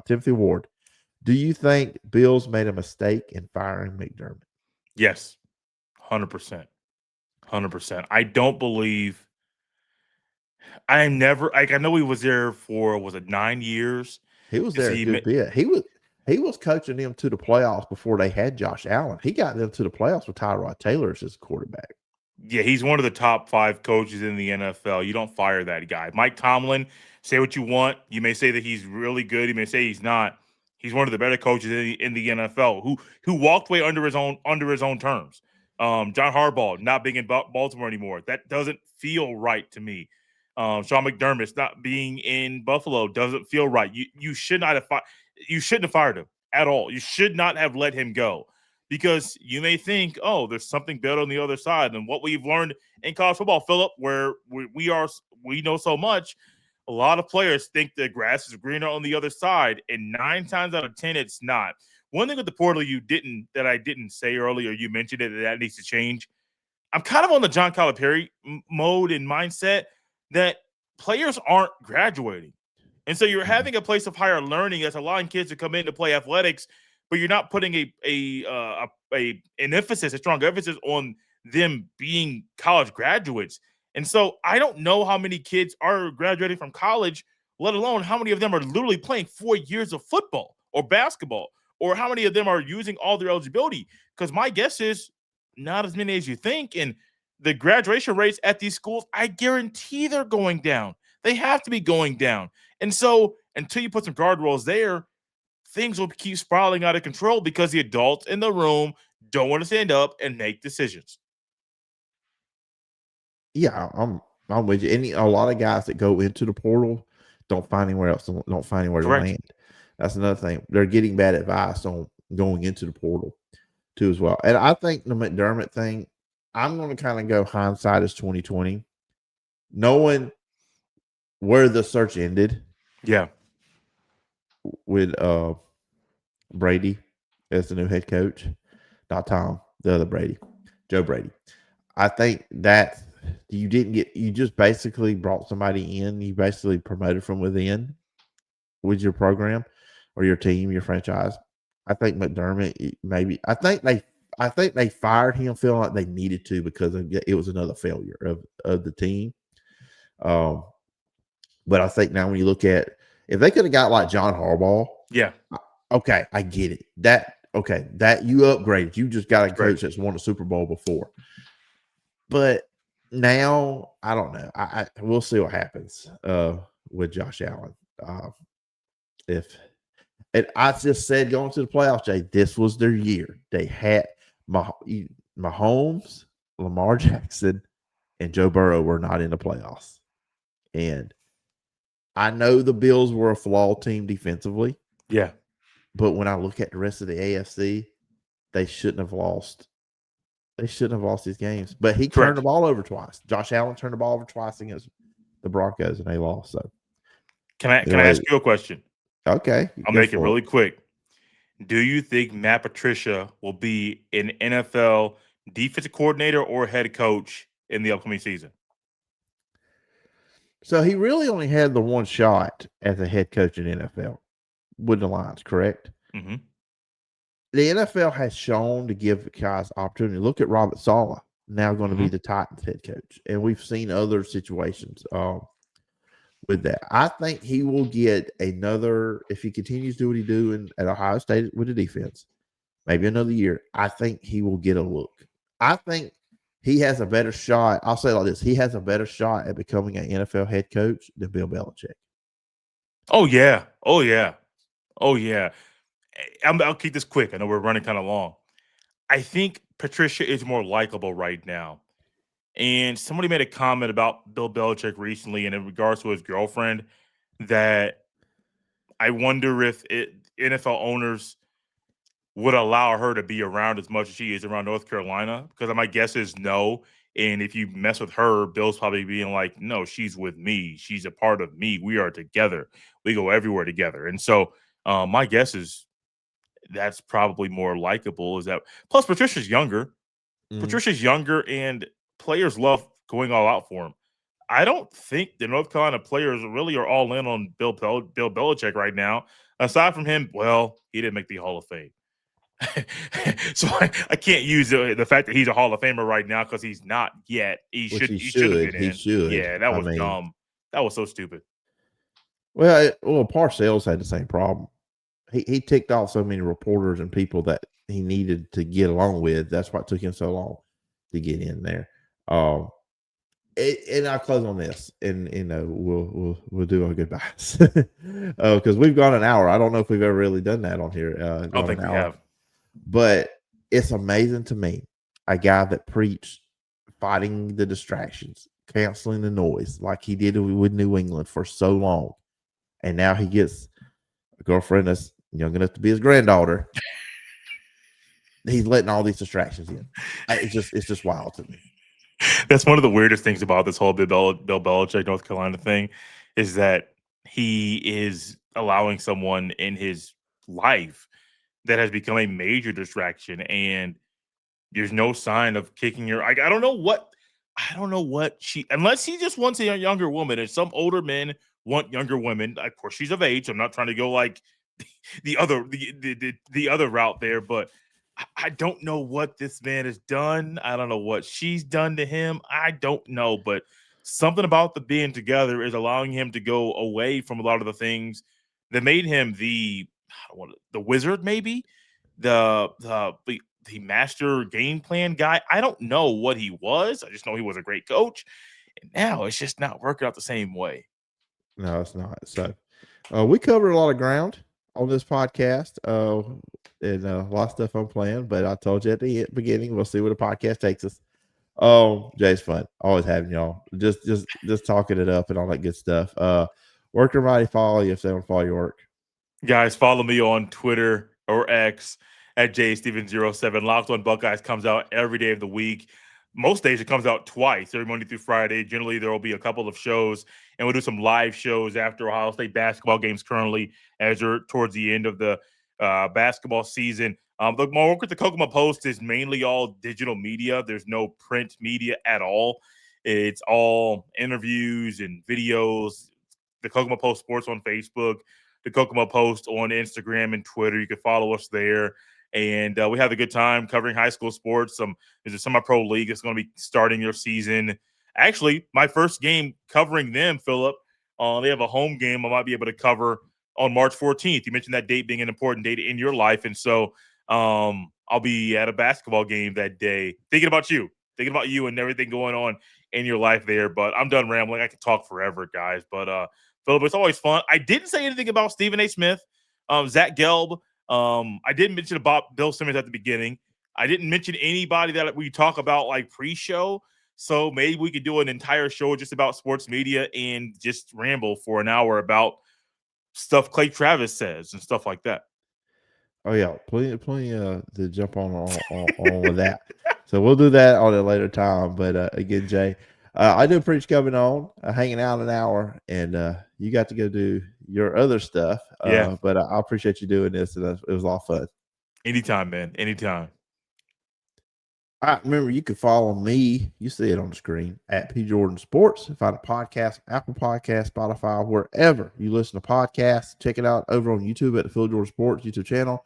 Timothy Ward. Do you think Bills made a mistake in firing McDermott? Yes, 100%. 100%. I don't believe. I know he was there for, was it 9 years? He was there a good bit. He was coaching them to the playoffs before they had Josh Allen. He got them to the playoffs with Tyrod Taylor as his quarterback. Yeah, he's one of the top 5 coaches in the NFL. You don't fire that guy. Mike Tomlin, say what you want. You may say that he's really good. You may say he's not. He's one of the better coaches in the NFL who walked away under his own terms. John Harbaugh not being in Baltimore anymore. That doesn't feel right to me. Sean McDermott not being in Buffalo doesn't feel right. You shouldn't have fired him at all. You should not have let him go. Because you may think, oh, there's something better on the other side. And what we've learned in college football, Philip, where we know so much, a lot of players think the grass is greener on the other side, and 9 times out of 10, it's not. One thing with the portal that I didn't say earlier, you mentioned it, that needs to change. I'm kind of on the John Calipari mode and mindset that players aren't graduating. And so you're having a place of higher learning that's allowing kids to come in to play athletics, but you're not putting a strong emphasis on them being college graduates. And so I don't know how many kids are graduating from college, let alone how many of them are literally playing 4 years of football or basketball, or how many of them are using all their eligibility. Because my guess is not as many as you think. And the graduation rates at these schools, I guarantee they're going down. They have to be going down. And so until you put some guardrails there, things will keep spiraling out of control because the adults in the room don't want to stand up and make decisions. Yeah, I'm with you. Any a lot of guys that go into the portal don't find anywhere else, don't find anywhere to Correct. land. That's another thing. They're getting bad advice on going into the portal too as well. And I think the McDermott thing, I'm going to kind of go hindsight is 2020, knowing where the search ended Yeah. with Brady as the new head coach, not Tom, the other Brady, Joe Brady. I think that you just basically brought somebody in, you basically promoted from within with your program or your team, your franchise. I think McDermott maybe I think they fired him feeling like they needed to because it was another failure of the team. Um, but I think now when you look at if they could have got like John Harbaugh, Yeah. okay, I get it. That you upgraded. You just got a Right. coach that's won a Super Bowl before. But now I don't know. I we'll see what happens with Josh Allen. If and I just said going to the playoffs, Jay, this was their year. They had Mahomes, Lamar Jackson, and Joe Burrow were not in the playoffs. And I know the Bills were a flawed team defensively, Yeah. but when I look at the rest of the AFC, they shouldn't have lost. They shouldn't have lost these games. But he turned the Correct. ball over twice. Josh Allen turned the ball over twice against the Broncos, and they lost. So Can I anyway, ask you a question? okay, I'll go make it for it. really quick. Do you think Matt Patricia will be an NFL defensive coordinator or head coach in the upcoming season? So he really only had the one shot as a head coach in NFL with the Lions, correct? Hmm. The NFL has shown to give guys opportunity. Look at Robert Sala, now going to be Hmm. the Titans head coach, and we've seen other situations with that. I think he will get another if he continues to do what he doing at Ohio State with the defense. Maybe another year. I think he will get a look. I think he has a better shot. I'll say it like this: he has a better shot at becoming an NFL head coach than Bill Belichick. Oh yeah. Oh yeah. Oh yeah. I'll keep this quick. I know we're running kind of long. I think Patricia is more likable right now. And somebody made a comment about Bill Belichick recently, and in regards to his girlfriend, that I wonder if NFL owners would allow her to be around as much as she is around North Carolina. Because my guess is no. And if you mess with her, Bill's probably being like, no, she's with me. She's a part of me. We are together. We go everywhere together. And so my guess is that's probably more likable. Is that plus Patricia's younger. Mhm. Patricia's younger, and players love going all out for him. I don't think the North Carolina players really are all in on Bill Belichick right now. Aside from him, well, he didn't make the Hall of Fame. So I can't use the fact that he's a Hall of Famer right now because he's not yet. Which he He should have should. been He in. should. Yeah, that I was mean, dumb. That was so stupid. Parcells had the same problem. He ticked off so many reporters and people that he needed to get along with. That's why it took him so long to get in there. Um, and I'll close on this, and we'll do our goodbyes because we've gone an hour. I don't know if we've ever really done that on here. I don't Gone an think we hour, have. but it's amazing to me a guy that preached fighting the distractions, canceling the noise, like he did with New England for so long, and now he gets a girlfriend that's young enough to be his granddaughter. He's letting all these distractions in. It's just wild to me. That's one of the weirdest things about this whole Bill Belichick North Carolina thing is that he is allowing someone in his life that has become a major distraction, and there's no sign of kicking her. I don't know what she unless he just wants a younger woman, and some older men want younger women. Of course, she's of age. I'm not trying to go like the other route there, but I don't know what this man has done. I don't know what she's done to him. I don't know, but something about the being together is allowing him to go away from a lot of the things that made him the wizard, maybe the master game plan guy. I don't know what he was. I just know he was a great coach, and now it's just not working out the same way. No, it's not. So we covered a lot of ground. on this podcast. And a lot of stuff I'm playing, but I told you at the beginning, we'll see where the podcast takes us. Jay's fun. Always having y'all. Just talking it up and all that good stuff. Where can everybody follow you if they want to follow your work? Guys, follow me on Twitter or X at jsteven07. Locked on Buckeyes comes out every day of the week. Most days it comes out twice, every Monday through Friday. Generally, there will be a couple of shows, and we'll do some live shows after Ohio State basketball games currently as we're towards the end of the basketball season. My work with the Kokomo Post is mainly all digital media. There's no print media at all. It's all interviews and videos. The Kokomo Post Sports on Facebook, the Kokomo Post on Instagram and Twitter. You can follow us there. And we have a good time covering high school sports. There's a semi-pro league that's going to be starting their season. Actually, my first game covering them, Philip, they have a home game I might be able to cover on March 14th. You mentioned that date being an important date in your life. And so I'll be at a basketball game that day thinking about you and everything going on in your life there. But I'm done rambling. I could talk forever, guys. But Philip, it's always fun. I didn't say anything about Stephen A. Smith, Zach Gelb. I didn't mention about Bill Simmons at the beginning. I didn't mention anybody that we talk about like pre-show. So maybe we could do an entire show just about sports media and just ramble for an hour about stuff Clay Travis says and stuff like that. Oh yeah, plenty to jump on with that. So we'll do that on a later time. But again, Jay, I do appreciate coming on, hanging out an hour, and you got to go do your other stuff. Yeah. But I appreciate you doing this, and it was a lot of fun. Anytime, man. Anytime. All right, remember, you can follow me. You see it on the screen at P Jordan Sports. Find a podcast, Apple Podcast, Spotify, wherever you listen to podcasts. Check it out over on YouTube at the Phil Jordan Sports YouTube channel.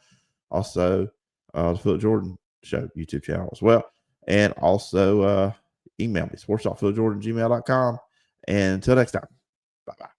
Also, the Phil Jordan Show YouTube channel as well. And also, email me, sports.philjordan@gmail.com. And until next time, bye bye.